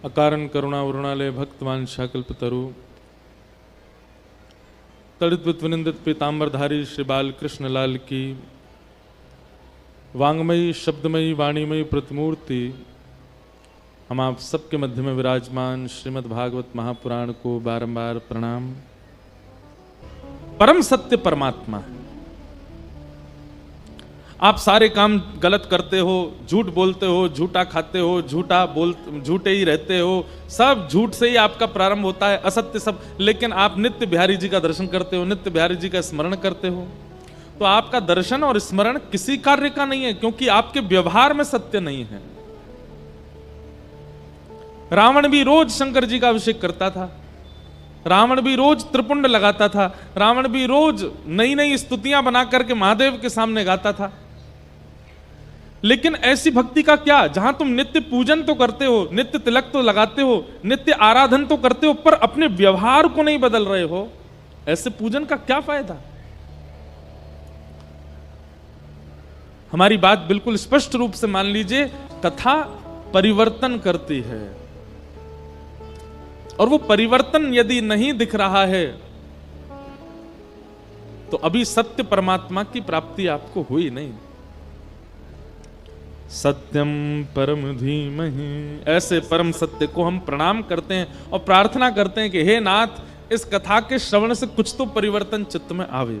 अकारण करुणा वरुणालय भक्तवांछा कल्पतरु तड़ित विनिंदित पीताम्बरधारी श्री बाल कृष्ण लाल की वांगमयी शब्दमयी वाणीमयी प्रतिमूर्ति हम आप सबके मध्य में विराजमान श्रीमद् भागवत महापुराण को बारंबार प्रणाम। परम सत्य परमात्मा, आप सारे काम गलत करते हो, झूठ बोलते हो, झूठा खाते हो, झूठे ही रहते हो, सब झूठ से ही आपका प्रारंभ होता है, असत्य सब। लेकिन आप नित्य बिहारी जी का दर्शन करते हो, नित्य बिहारी जी का स्मरण करते हो, तो आपका दर्शन और स्मरण किसी कार्य का नहीं है, क्योंकि आपके व्यवहार में सत्य नहीं है। रावण भी रोज शंकर जी का अभिषेक करता था, रावण भी रोज त्रिपुंड लगाता था, रावण भी रोज नई नई स्तुतियां बना करके महादेव के सामने गाता था। लेकिन ऐसी भक्ति का क्या, जहां तुम नित्य पूजन तो करते हो, नित्य तिलक तो लगाते हो, नित्य आराधन तो करते हो, पर अपने व्यवहार को नहीं बदल रहे हो, ऐसे पूजन का क्या फायदा। हमारी बात बिल्कुल स्पष्ट रूप से मान लीजिए, कथा परिवर्तन करती है, और वो परिवर्तन यदि नहीं दिख रहा है तो अभी सत्य परमात्मा की प्राप्ति आपको हुई नहीं। सत्यम परम धीमहि, ऐसे परम सत्य को हम प्रणाम करते हैं और प्रार्थना करते हैं कि हे नाथ, इस कथा के श्रवण से कुछ तो परिवर्तन चित्त में आवे,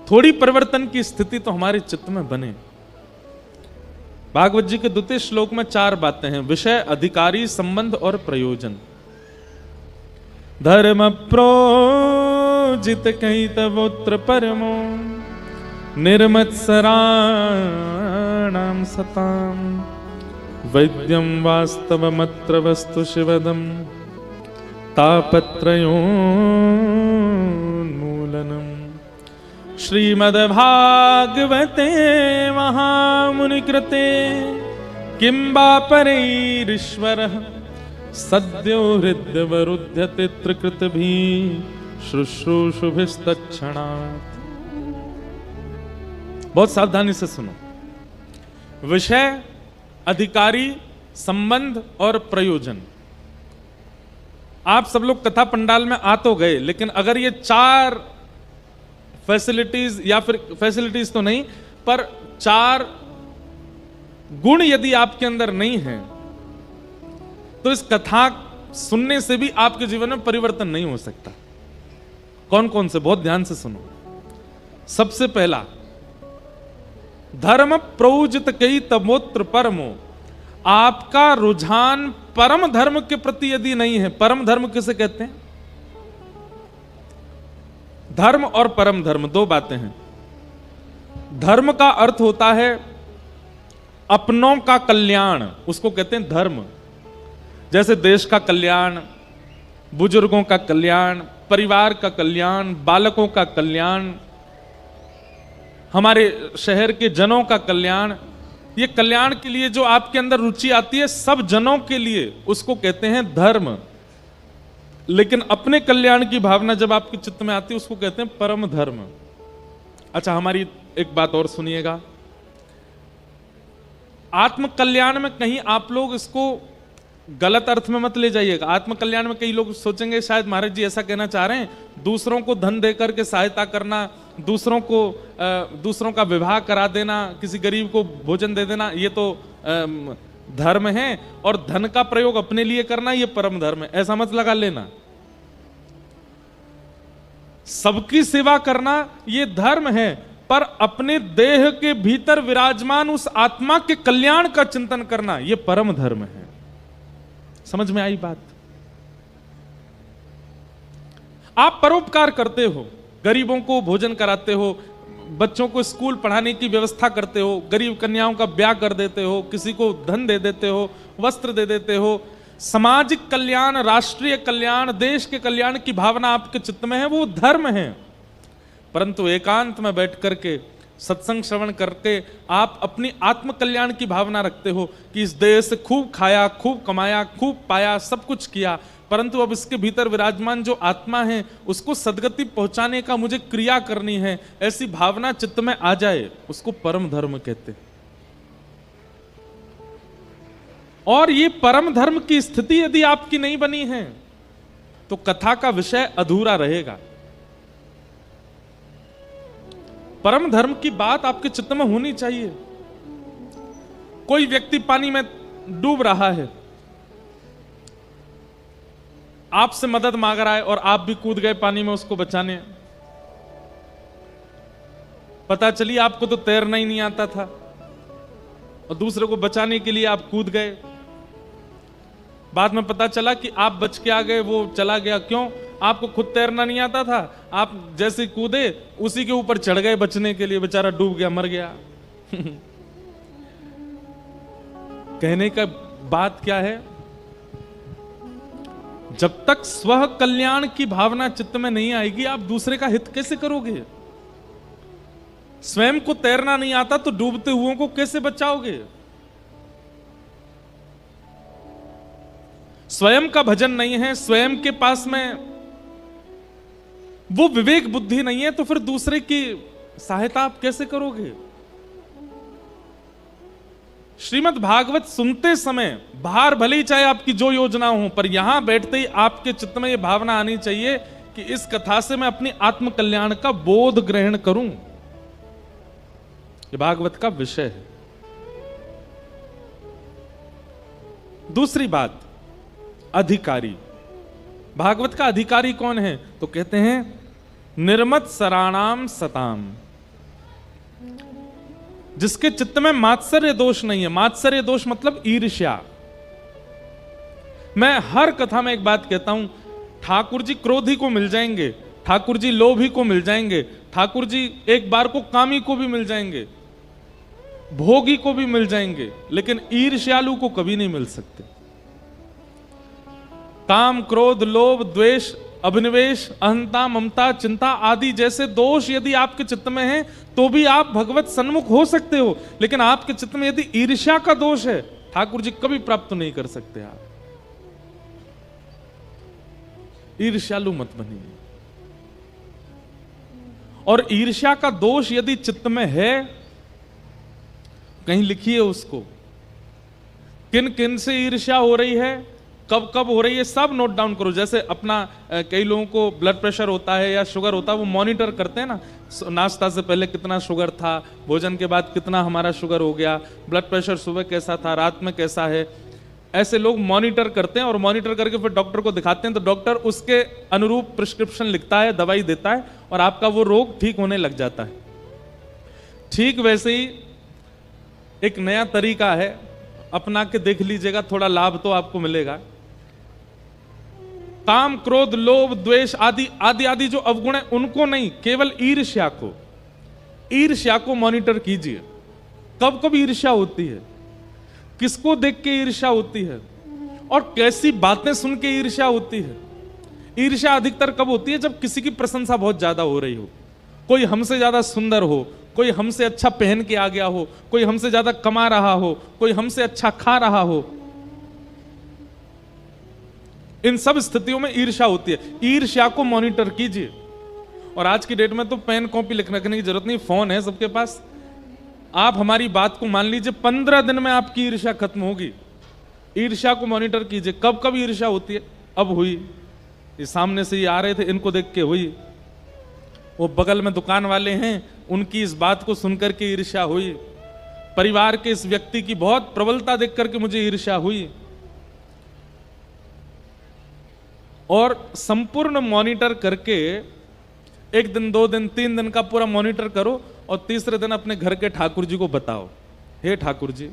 थोड़ी परिवर्तन की स्थिति तो हमारे चित्त में बने। भागवत जी के द्वितीय श्लोक में 4 बातें हैं: विषय, अधिकारी, संबंध और प्रयोजन। धर्म प्रोजित कहीं तवोत्र परमो निर्मत्सराणाम सताम वैद्यम वास्तवमत्र वस्तु शिवदम तापत्रयोन्मूलनम। श्रीमद्भागवते महामुनिकृते किं वा परैरीश्वरः सद्यो हृद्यवरुध्यते त्रिकृतभिः शुश्रूषुभिस्तत्क्षणात्। बहुत सावधानी से सुनो। विषय, अधिकारी, संबंध और प्रयोजन। आप सब लोग कथा पंडाल में आ तो गए, लेकिन अगर ये 4 फैसिलिटीज, या फिर फैसिलिटीज तो नहीं, पर 4 गुण यदि आपके अंदर नहीं है, तो इस कथा सुनने से भी आपके जीवन में परिवर्तन नहीं हो सकता। कौन कौन से? बहुत ध्यान से सुनो। सबसे पहला, धर्म प्रौजित कई तमोत्र परमो। आपका रुझान परम धर्म के प्रति यदि नहीं है, परम धर्म किसे कहते हैं? धर्म और परम धर्म 2 बातें हैं। धर्म का अर्थ होता है अपनों का कल्याण, उसको कहते हैं धर्म। जैसे देश का कल्याण, बुजुर्गों का कल्याण, परिवार का कल्याण, बालकों का कल्याण, हमारे शहर के जनों का कल्याण। ये कल्याण के लिए जो आपके अंदर रुचि आती है सब जनों के लिए, उसको कहते हैं धर्म। लेकिन अपने कल्याण की भावना जब आपके चित्त में आती है, उसको कहते हैं परम धर्म। अच्छा, हमारी एक बात और सुनिएगा। आत्म कल्याण में कहीं आप लोग इसको गलत अर्थ में मत ले जाइएगा। आत्म कल्याण में कई लोग सोचेंगे शायद महाराज जी ऐसा कहना चाह रहे हैं, दूसरों को धन देकर के सहायता करना, दूसरों का विवाह करा देना, किसी गरीब को भोजन दे देना, ये तो धर्म है, और धन का प्रयोग अपने लिए करना ये परम धर्म है। ऐसा मत लगा लेना। सबकी सेवा करना ये धर्म है, पर अपने देह के भीतर विराजमान उस आत्मा के कल्याण का चिंतन करना ये परम धर्म है। समझ में आई बात? आप परोपकार करते हो, गरीबों को भोजन कराते हो, बच्चों को स्कूल पढ़ाने की व्यवस्था करते हो, गरीब कन्याओं का ब्याह कर देते हो, किसी को धन दे देते हो, वस्त्र दे देते हो। सामाजिक कल्याण, राष्ट्रीय कल्याण, देश के कल्याण की भावना आपके चित्त में है, वो धर्म है। परंतु एकांत में बैठ करके सत्संग श्रवण करके आप अपनी आत्म कल्याण की भावना रखते हो कि इस देश से खूब खाया, खूब कमाया, खूब पाया, सब कुछ किया, परंतु अब इसके भीतर विराजमान जो आत्मा है उसको सदगति पहुंचाने का मुझे क्रिया करनी है, ऐसी भावना चित्त में आ जाए, उसको परम धर्म कहते हैं। और ये परम धर्म की स्थिति यदि आपकी नहीं बनी है तो कथा का विषय अधूरा रहेगा। परम धर्म की बात आपके चित्त में होनी चाहिए। कोई व्यक्ति पानी में डूब रहा है, आपसे मदद मांग रहा है और आप भी कूद गए पानी में उसको बचाने। पता चली आपको तो तैरना ही नहीं आता था और दूसरे को बचाने के लिए आप कूद गए। बाद में पता चला कि आप बच के आ गए, वो चला गया। क्यों? आपको खुद तैरना नहीं आता था, आप जैसे कूदे उसी के ऊपर चढ़ गए बचने के लिए, बेचारा डूब गया, मर गया। कहने का बात क्या है? जब तक स्व कल्याण की भावना चित्त में नहीं आएगी, आप दूसरे का हित कैसे करोगे? स्वयं को तैरना नहीं आता तो डूबते हुओं को कैसे बचाओगे? स्वयं का भजन नहीं है, स्वयं के पास में वो विवेक बुद्धि नहीं है, तो फिर दूसरे की सहायता आप कैसे करोगे? श्रीमद् भागवत सुनते समय बाहर भले ही चाहे आपकी जो योजना हो, पर यहां बैठते ही आपके चित्त में यह भावना आनी चाहिए कि इस कथा से मैं अपनी आत्म कल्याण का बोध ग्रहण करूं। यह भागवत का विषय है। दूसरी बात, अधिकारी। भागवत का अधिकारी कौन है? तो कहते हैं निर्मत सराणाम सताम, जिसके चित्त में मात्सर्य दोष नहीं है। मात्सर्य दोष मतलब ईर्ष्या। मैं हर कथा में एक बात कहता हूं, ठाकुर जी क्रोधी को मिल जाएंगे, ठाकुर जी लोभी को मिल जाएंगे, ठाकुर जी एक बार को कामी को भी मिल जाएंगे, भोगी को भी मिल जाएंगे, लेकिन ईर्ष्यालु को कभी नहीं मिल सकते। काम, क्रोध, लोभ, द्वेष, अभिनिवेश, अहंता, ममता, चिंता आदि जैसे दोष यदि आपके चित्त में हैं, तो भी आप भगवत सन्मुख हो सकते हो। लेकिन आपके चित्त में यदि ईर्ष्या का दोष है, ठाकुर जी कभी प्राप्त नहीं कर सकते। आप ईर्ष्यालु मत बनिए। और ईर्ष्या का दोष यदि चित्त में है, कहीं लिखिए उसको, किन किन से ईर्ष्या हो रही है, कब कब हो रही है, सब नोट डाउन करो। जैसे अपना कई लोगों को ब्लड प्रेशर होता है या शुगर होता है, वो मॉनिटर करते हैं ना, नाश्ता से पहले कितना शुगर था, भोजन के बाद कितना हमारा शुगर हो गया, ब्लड प्रेशर सुबह कैसा था, रात में कैसा है। ऐसे लोग मॉनिटर करते हैं और मॉनिटर करके फिर डॉक्टर को दिखाते हैं, तो डॉक्टर उसके अनुरूप प्रिस्क्रिप्शन लिखता है, दवाई देता है और आपका वो रोग ठीक होने लग जाता है। ठीक वैसे ही एक नया तरीका है, अपना के देख लीजिएगा, थोड़ा लाभ तो आपको मिलेगा। काम, क्रोध, लोभ, द्वेष आदि आदि आदि जो अवगुण है उनको नहीं, केवल ईर्ष्या को, ईर्ष्या को मॉनिटर कीजिए। कब कब ईर्ष्या होती है, किसको देख के ईर्ष्या होती है और कैसी बातें सुन के ईर्ष्या होती है। ईर्ष्या अधिकतर कब होती है? जब किसी की प्रशंसा बहुत ज्यादा हो रही हो, कोई हमसे ज्यादा सुंदर हो, कोई हमसे अच्छा पहन के आ गया हो, कोई हमसे ज्यादा कमा रहा हो, कोई हमसे अच्छा खा रहा हो। इन सब स्थितियों में ईर्ष्या होती है। ईर्ष्या को मॉनिटर कीजिए। और आज की डेट में तो पेन कॉपी लिखने की जरूरत नहीं, फोन है सबके पास। आप हमारी बात को मान लीजिए, 15 दिन में आपकी ईर्ष्या खत्म होगी। ईर्ष्या को मॉनिटर कीजिए। कब कब ईर्ष्या होती है? अब हुई, ये सामने से ये आ रहे थे, इनको देख के हुई। वो बगल में दुकान वाले हैं, उनकी इस बात को सुनकर के ईर्ष्या हुई। परिवार के इस व्यक्ति की बहुत प्रबलता देख करके मुझे ईर्ष्या हुई। और संपूर्ण मॉनिटर करके 1 दिन, 2 दिन, 3 दिन का पूरा मॉनिटर करो और तीसरे दिन अपने घर के ठाकुर जी को बताओ, हे ठाकुर जी,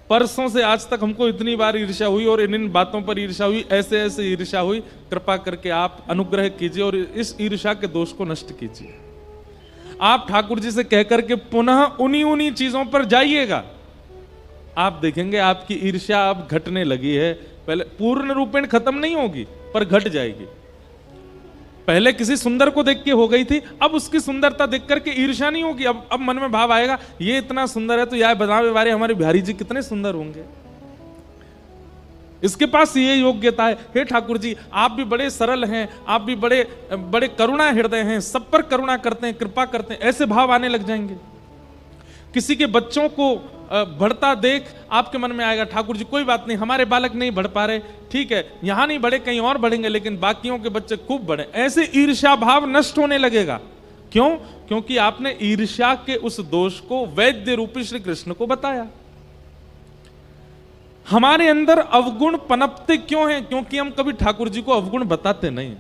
परसों से आज तक हमको इतनी बार ईर्ष्या हुई और इन बातों पर ईर्ष्या हुई, ऐसे ऐसे ईर्ष्या हुई, कृपा करके आप अनुग्रह कीजिए और इस ईर्ष्या के दोष को नष्ट कीजिए। आप ठाकुर जी से कहकर के पुनः उन्हीं चीजों पर जाइएगा, आप देखेंगे आपकी ईर्ष्या अब घटने लगी है। पहले पूर्ण रूपेण खत्म नहीं होगी, पर घट जाएगी। पहले किसी सुंदर को देख के हो गई थी, अब उसकी सुंदरता देख करके ईर्ष्या नहीं होगी। अब मन में भाव आएगा, ये इतना सुंदर है तो यार बतावे वाले हमारे बिहारी जी कितने सुंदर होंगे, इसके पास ये योग्यता है। हे ठाकुर जी, आप भी बड़े सरल हैं, आप भी बड़े बड़े करुणा हृदय हैं, सब पर करुणा करते हैं, कृपा करते हैं, ऐसे भाव आने लग जाएंगे। किसी के बच्चों को बढ़ता देख आपके मन में आएगा ठाकुर जी कोई बात नहीं, हमारे बालक नहीं बढ़ पा रहे, ठीक है, यहां नहीं बढ़े कहीं और बढ़ेंगे, लेकिन बाकियों के बच्चे खूब बढ़े। ऐसे ईर्ष्या भाव नष्ट होने लगेगा। क्यों? क्योंकि आपने ईर्ष्या के उस दोष को वैद्य रूपी श्री कृष्ण को बताया। हमारे अंदर अवगुण पनपते क्यों हैं? क्योंकि हम कभी ठाकुर जी को अवगुण बताते नहीं।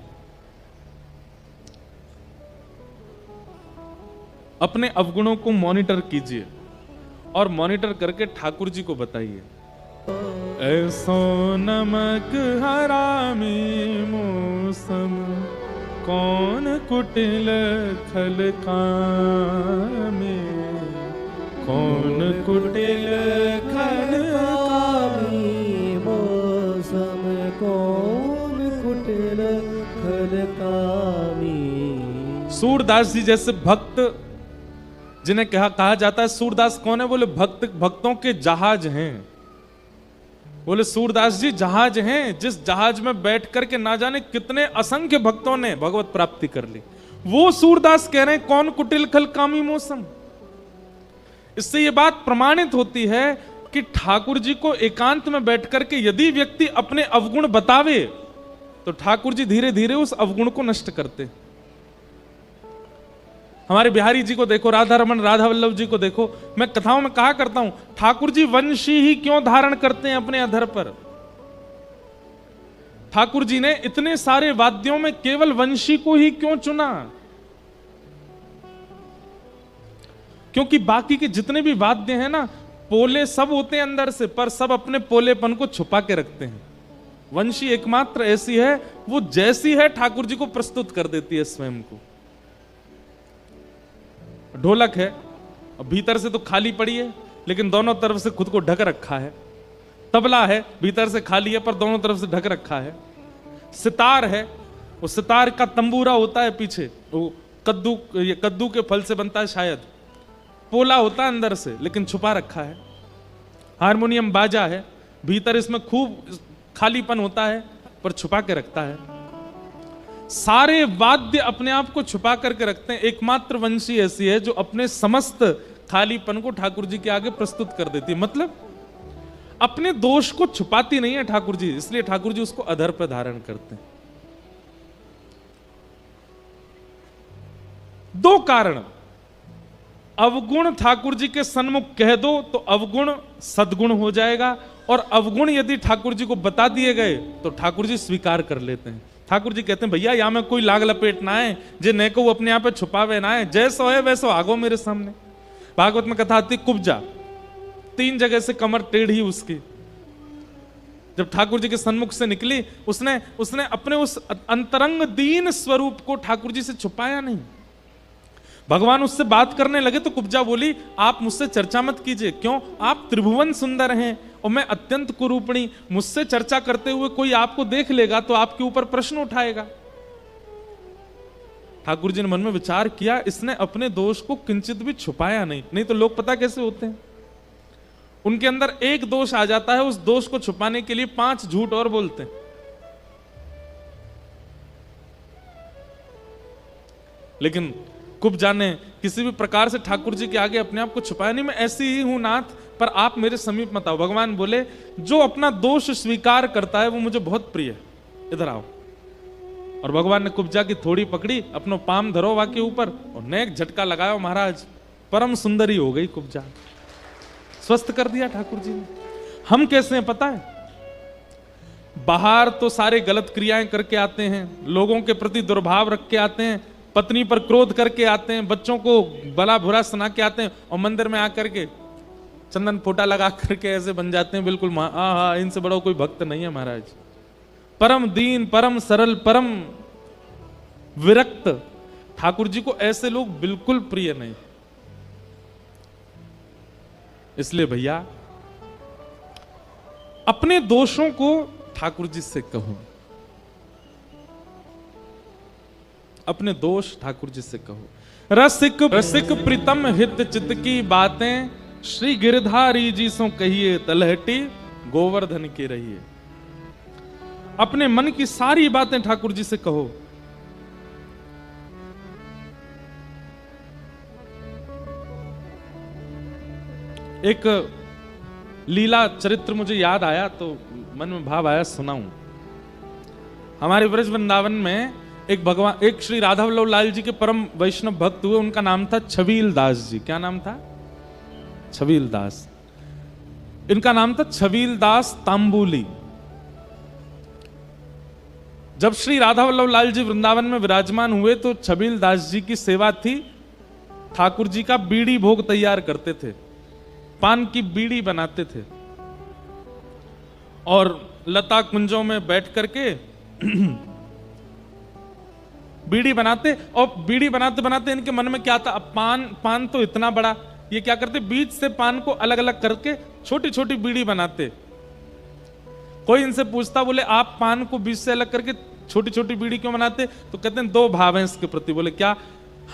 अपने अवगुणों को मॉनिटर कीजिए और मॉनिटर करके ठाकुर जी को बताइए। ऐसो नमक हरामी मौसम, कौन कुटिल खल कामी, कौन कुटिल खल कामी मौसम, कौन कुटिल खल कामी। सूरदास जी जैसे भक्त जिन्हें कहा जाता है, सूरदास कौन है? बोले भक्तों के जहाज हैं। बोले सूरदास जी जहाज हैं, जिस जहाज में बैठ करके ना जाने कितने असंख्य भक्तों ने भगवत प्राप्ति कर ली। वो सूरदास कह रहे हैं कौन कुटिल खल कामी मौसम। इससे यह बात प्रमाणित होती है कि ठाकुर जी को एकांत में बैठ करके यदि व्यक्ति अपने अवगुण बतावे तो ठाकुर जी धीरे धीरे उस अवगुण को नष्ट करते। हमारे बिहारी जी को देखो, राधा रमन राधा वल्लभ जी को देखो। मैं कथाओं में कहा करता हूं ठाकुर जी वंशी ही क्यों धारण करते हैं अपने अधर पर? ठाकुर जी ने इतने सारे वाद्यों में केवल वंशी को ही क्यों चुना? क्योंकि बाकी के जितने भी वाद्य हैं ना, पोले सब होते हैं अंदर से, पर सब अपने पोलेपन को छुपा के रखते हैं। वंशी एकमात्र ऐसी है, वो जैसी है ठाकुर जी को प्रस्तुत कर देती है स्वयं को। ढोलक है, भीतर से तो खाली पड़ी है लेकिन दोनों तरफ से खुद को ढक रखा है। तबला है, भीतर से खाली है पर दोनों तरफ से ढक रखा है। सितार है, वो सितार का तंबूरा होता है पीछे, वो कद्दू के फल से बनता है शायद। पोला होता है अंदर से लेकिन छुपा रखा है। हारमोनियम बाजा है, भीतर इसमें खूब खालीपन होता है पर छुपा के रखता है। सारे वाद्य अपने आप को छुपा करके रखते हैं। एकमात्र वंशी ऐसी है जो अपने समस्त खालीपन को ठाकुर जी के आगे प्रस्तुत कर देती है। मतलब अपने दोष को छुपाती नहीं है ठाकुर जी, इसलिए ठाकुर जी उसको अधर पर धारण करते हैं। दो कारण, अवगुण ठाकुर जी के सन्मुख कह दो तो अवगुण सद्गुण हो जाएगा, और अवगुण यदि ठाकुर जी को बता दिए गए तो ठाकुर जी स्वीकार कर लेते हैं। ठाकुर जी कहते हैं भैया यहां में कोई लाग लपेट ना है, जे ने को वो अपने आप पे छुपावे ना है, जैसो है वैसो आगो मेरे सामने। भागवत में कथा आती कुब्जा, 3 जगह से कमर टेढ़ी उसकी। जब ठाकुर जी के सन्मुख से निकली, उसने अपने उस अंतरंग दीन स्वरूप को ठाकुर जी से छुपाया नहीं। भगवान उससे बात करने लगे तो कुब्जा बोली आप मुझसे चर्चा मत कीजिए। क्यों? आप त्रिभुवन सुंदर हैं और मैं अत्यंत कुरूपणी। मुझसे चर्चा करते हुए कोई आपको देख लेगा तो आपके ऊपर प्रश्न उठाएगा। ठाकुर जी ने मन में विचार किया, इसने अपने दोष को किंचित भी छुपाया नहीं तो लोग पता कैसे होते हैं, उनके अंदर एक दोष आ जाता है, उस दोष को छुपाने के लिए 5 झूठ और बोलते हैं। लेकिन कुब्जा ने किसी भी प्रकार से ठाकुर जी के आगे अपने आप को छुपाया नहीं। मैं ऐसी ही हूं नाथ, पर आप मेरे समीप मत आओ। भगवान बोले जो अपना दोष स्वीकार करता है वो मुझे बहुत प्रिय है, इधर आओ। और भगवान ने कुब्जा की थोड़ी पकड़ी, अपनो पाम धरोवा के ऊपर और नेक झटका लगाया। महाराज परम सुंदरी हो गई कुब्जा, स्वस्थ कर दिया ठाकुर जी ने। हम कैसे हैं पता है? बाहर तो सारे गलत क्रियाएं करके आते हैं, लोगों के प्रति दुर्भाव रख के आते हैं, पत्नी पर क्रोध करके आते हैं, बच्चों को भला बुरा सुना के आते हैं, और मंदिर में आकर के चंदन फोटा लगा करके ऐसे बन जाते हैं बिल्कुल इनसे बड़ा कोई भक्त नहीं है महाराज। परम दीन, परम सरल, परम विरक्त ठाकुर जी को ऐसे लोग बिल्कुल प्रिय नहीं। इसलिए भैया अपने दोषों को ठाकुर जी से कहो, अपने दोष ठाकुर जी से कहो। रसिक रसिक प्रीतम हित चित की बातें श्री गिरधारी जी सो कहिए, तलहटी गोवर्धन की रहिए। अपने मन की सारी बातें ठाकुर जी से कहो। एक लीला चरित्र मुझे याद आया तो मन में भाव आया, सुनाऊं। हमारे ब्रज वृंदावन में एक श्री राधा वल्लभ लाल जी के परम वैष्णव भक्त हुए, उनका नाम था छबील दास जी। क्या नाम था? छबील दास। इनका नाम था छबील दास तांबूली। जब श्री राधा वल्लभ लाल जी वृंदावन में विराजमान हुए तो छबील दास जी की सेवा थी, ठाकुर जी का बीड़ी भोग तैयार करते थे, पान की बीड़ी बनाते थे और लता कुंजों में बैठ करके बीड़ी बनाते। और बीड़ी बनाते बनाते इनके मन में क्या था, अब पान तो इतना बड़ा, ये क्या करते, बीच से पान को अलग अलग करके छोटी छोटी बीड़ी बनाते। कोई इनसे पूछता, बोले आप पान को बीच से अलग करके छोटी छोटी बीड़ी क्यों बनाते? तो कहते हैं दो भाव हैं इसके प्रति। बोले क्या?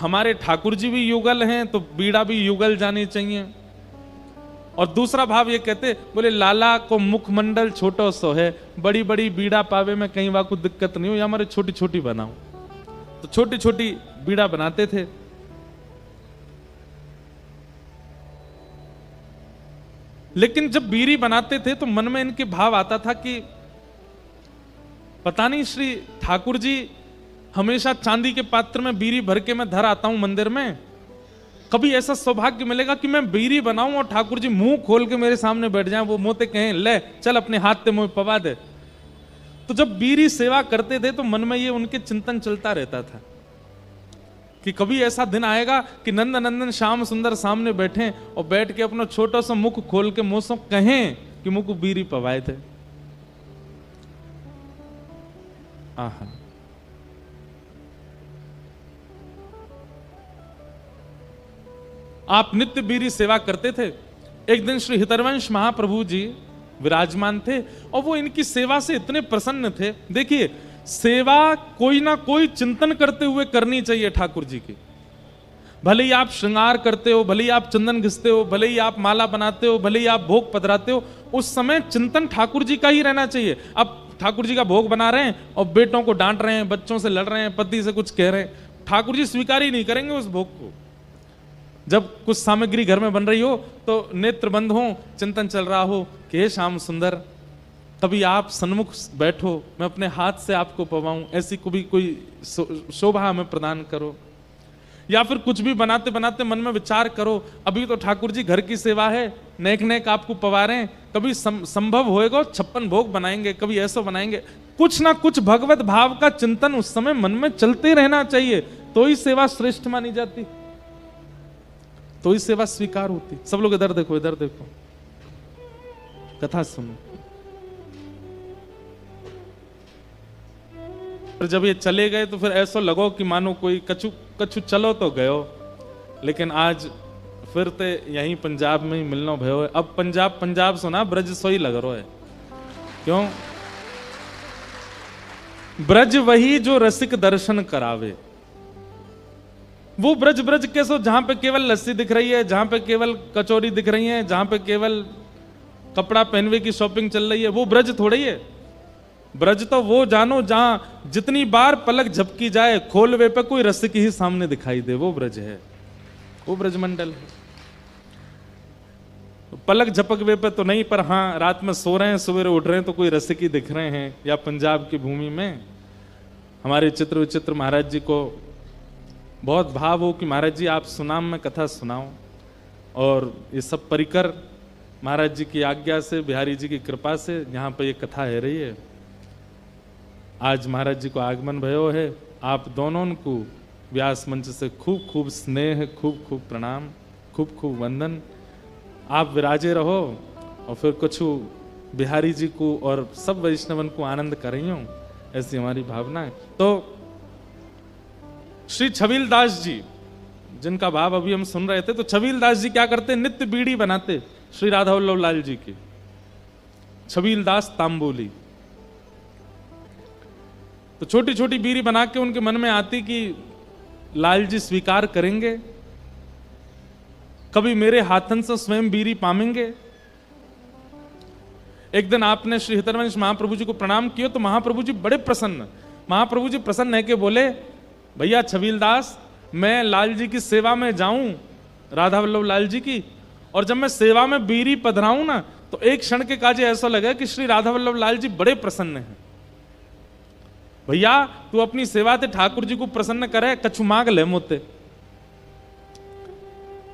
हमारे ठाकुर जी भी युगल हैं तो बीड़ा भी युगल जानी चाहिए। और दूसरा भाव ये कहते, बोले लाला को मुखमंडल छोटो सो है, बड़ी बड़ी बीड़ा पावे में कहीं वहां कुछ दिक्कत नहीं हो, या हमारे छोटी छोटी बनाओ। तो छोटी छोटी बीड़ा बनाते थे। लेकिन जब बीड़ी बनाते थे तो मन में इनके भाव आता था कि पता नहीं श्री ठाकुर जी हमेशा चांदी के पात्र में बीड़ी भर के मैं धर आता हूं मंदिर में, कभी ऐसा सौभाग्य मिलेगा कि मैं बीड़ी बनाऊं और ठाकुर जी मुंह खोल के मेरे सामने बैठ जाएं, वो मोते कहें ले चल अपने हाथ से मुंह पवा दे। तो जब बीड़ी सेवा करते थे तो मन में ये उनके चिंतन चलता रहता था कि कभी ऐसा दिन आएगा कि नंद नंदन श्याम सुंदर सामने बैठे और बैठ के अपना छोटा सा मुख खोल के मुंह से कहें कि मुंह को बीड़ी पवाए थे। आहा, आप नित्य बीड़ी सेवा करते थे। एक दिन श्री हितरवंश महाप्रभु जी विराजमान थे और वो इनकी सेवा से इतने प्रसन्न थे। देखिए, सेवा कोई ना कोई चिंतन करते हुए करनी चाहिए ठाकुर जी की। भले ही आप श्रृंगार करते हो, भले ही आप चंदन घिसते हो, भले ही आप माला बनाते हो, भले ही आप भोग पधराते हो, उस समय चिंतन ठाकुर जी का ही रहना चाहिए। अब ठाकुर जी का भोग बना रहे हैं और बेटों को डांट रहे हैं, बच्चों से लड़ रहे हैं, पति से कुछ कह रहे हैं, ठाकुर जी स्वीकार ही नहीं करेंगे उस भोग को। जब कुछ सामग्री घर में बन रही हो तो नेत्र बंद हो, चिंतन चल रहा हो कि हे श्याम सुंदर, तभी आप सन्मुख बैठो, मैं अपने हाथ से आपको पवाऊं, ऐसी कोई शोभा हमें प्रदान करो। या फिर कुछ भी बनाते बनाते मन में विचार करो, अभी तो ठाकुर जी घर की सेवा है, नेक नेक आपको पवा रहे हैं, कभी संभव होएगा 56 भोग बनाएंगे, कभी ऐसा बनाएंगे। कुछ ना कुछ भगवत भाव का चिंतन उस समय मन में चलते रहना चाहिए, तो ही सेवा श्रेष्ठ मानी जाती, तो ही सेवा स्वीकार होती। सब लोग इधर देखो, इधर देखो, कथा सुनो। पर जब ये चले गए तो फिर ऐसा लगो कि मानो कोई कछु कछु चलो तो गयो, लेकिन आज फिर ते यहीं पंजाब में ही मिलना भयो है। अब पंजाब सुना, ब्रज सोई लग रहा है। क्यों? ब्रज वही जो रसिक दर्शन करावे। वो ब्रज कैसो जहां पे केवल लस्सी दिख रही है, जहां पे केवल कचौरी दिख रही है, जहां पे केवल कपड़ा पहनवे की शॉपिंग चल रही है, वो ब्रज थोड़ी है। ब्रज तो वो जानो जहां जितनी बार पलक झपकी जाए खोलवे पे कोई रसिक ही सामने दिखाई दे, वो ब्रज है, वो ब्रज मंडल है। पलक झपकवे पे तो नहीं, पर हाँ रात में सो रहे हैं, सवेरे उठ रहे हैं तो कोई रसिक ही दिख रहे हैं। या पंजाब की भूमि में हमारे चित्र विचित्र महाराज जी को बहुत भाव हो कि महाराज जी आप सुनाम में कथा सुनाओ, और ये सब परिकर महाराज जी की आज्ञा से, बिहारी जी की कृपा से यहाँ पे ये कथा है रही है। आज महाराज जी को आगमन भयो है। आप दोनों को व्यास मंच से खूब खूब स्नेह, खूब खूब प्रणाम, खूब खूब वंदन। आप विराजे रहो और फिर कुछ बिहारी जी को और सब वैष्णवन को आनंद करियो, ऐसी हमारी भावना है। तो श्री छबील दास जी जिनका भाव अभी हम सुन रहे थे, तो छबील दास जी क्या करते, नित्य बीड़ी बनाते श्री राधा वल्लभ लाल जी की। छबील दास तांबूली। तो छोटी छोटी बीड़ी बना के उनके मन में आती कि लाल जी स्वीकार करेंगे, कभी मेरे हाथन से स्वयं बीड़ी पामेंगे। एक दिन आपने श्री हितरवंश महाप्रभु जी को प्रणाम किया तो महाप्रभु जी बड़े प्रसन्न, महाप्रभु जी प्रसन्न है कि बोले भैया छबील दास, मैं लाल जी की सेवा में जाऊं, राधा वल्लभ लाल जी की, और जब मैं सेवा में बीड़ी पधराऊं ना, तो एक क्षण के काजे ऐसा लगा कि श्री राधा वल्लभ लाल जी बड़े प्रसन्न हैं। भैया तू अपनी सेवा ते ठाकुर जी को प्रसन्न करे, कछु मांग ले मोते।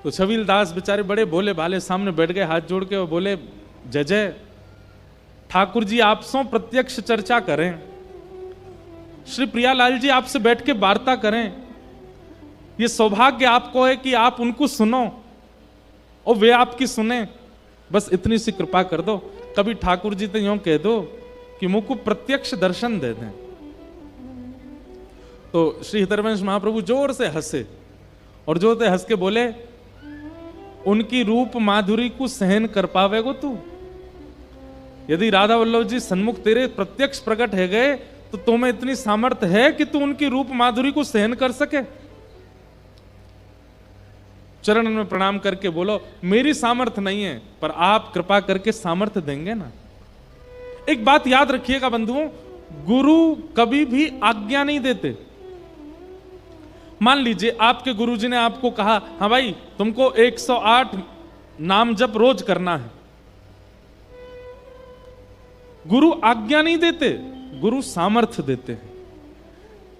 तो छबील दास बेचारे बड़े भोले भाले सामने बैठ गए हाथ जोड़ के और बोले, जय जय ठाकुर जी आपसों प्रत्यक्ष चर्चा करें, श्री प्रियालाल जी आपसे बैठ के वार्ता करें। ये सौभाग्य आपको है कि आप उनको सुनो और वे आपकी सुने। बस इतनी सी कृपा कर दो। कभी ठाकुर जी तो यूं कह दो कि मुझको प्रत्यक्ष दर्शन दे दें। तो श्री हितरवंश महाप्रभु जोर से हंसे और जोर से हंस के बोले, उनकी रूप माधुरी को सहन कर पावेगो तू? यदि राधा वल्लभ जी सन्मुख तेरे प्रत्यक्ष प्रकट है गए तो तुम्हें इतनी सामर्थ्य है कि तू उनकी रूप माधुरी को सहन कर सके? चरण में प्रणाम करके बोलो, मेरी सामर्थ्य नहीं है पर आप कृपा करके सामर्थ्य देंगे ना। एक बात याद रखिएगा बंधुओं, गुरु कभी भी आज्ञा नहीं देते। मान लीजिए आपके गुरुजी ने आपको कहा, हाँ भाई तुमको 108 नाम जप रोज करना है। गुरु आज्ञा नहीं देते, गुरु सामर्थ्य देते हैं।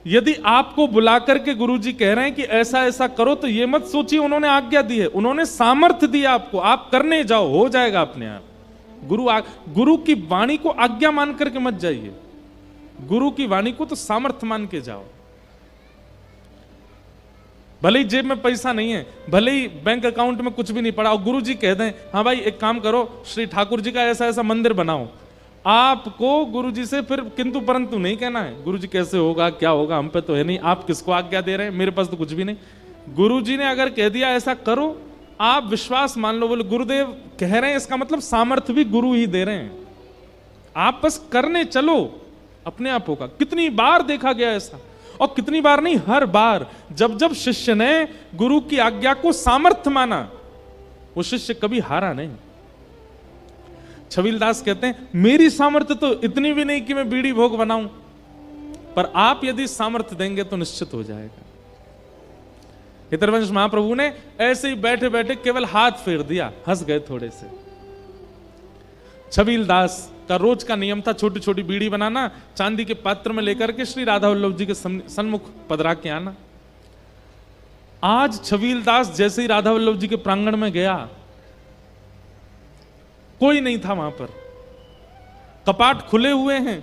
यदि आपको बुलाकर के गुरुजी कह रहे हैं कि ऐसा ऐसा करो, तो ये मत सोचिए उन्होंने आज्ञा दी है, उन्होंने सामर्थ्य दिया आपको, आप करने जाओ, हो जाएगा अपने आप। गुरु की वाणी को आज्ञा मान करके मत जाइए, गुरु की वाणी को तो सामर्थ्य मान के जाओ। भले ही जेब में पैसा नहीं है, भले ही बैंक अकाउंट में कुछ भी नहीं पड़ा और गुरुजी कह दें, हाँ भाई एक काम करो, श्री ठाकुर जी का ऐसा ऐसा मंदिर बनाओ, आपको गुरुजी से फिर किंतु परंतु नहीं कहना है। गुरुजी कैसे होगा, क्या होगा, हम पे तो है नहीं, आप किसको आज्ञा दे रहे हैं, मेरे पास तो कुछ भी नहीं। गुरुजी ने अगर कह दिया ऐसा करो, आप विश्वास मान लो, बोले गुरुदेव कह रहे हैं, इसका मतलब सामर्थ्य भी गुरु ही दे रहे हैं। आप बस करने चलो, अपने आप होगा। कितनी बार देखा गया ऐसा, और कितनी बार नहीं, हर बार जब जब शिष्य ने गुरु की आज्ञा को सामर्थ्य माना, वो शिष्य कभी हारा नहीं। छबील दास कहते हैं, मेरी सामर्थ्य तो इतनी भी नहीं कि मैं बीड़ी भोग बनाऊं, पर आप यदि सामर्थ्य देंगे तो निश्चित हो जाएगा। हितरवंश महाप्रभु ने ऐसे ही बैठे बैठे केवल हाथ फेर दिया, हंस गए थोड़े से। छबील दास का रोज का नियम था छोटी छोटी बीड़ी बनाना, चांदी के पात्र में लेकर के श्री राधा वल्लभ जी के सन्मुख पधरा के आना। आज छबील दास जैसे ही राधा वल्लभ जी के प्रांगण में गया, कोई नहीं था वहां पर, कपाट खुले हुए हैं,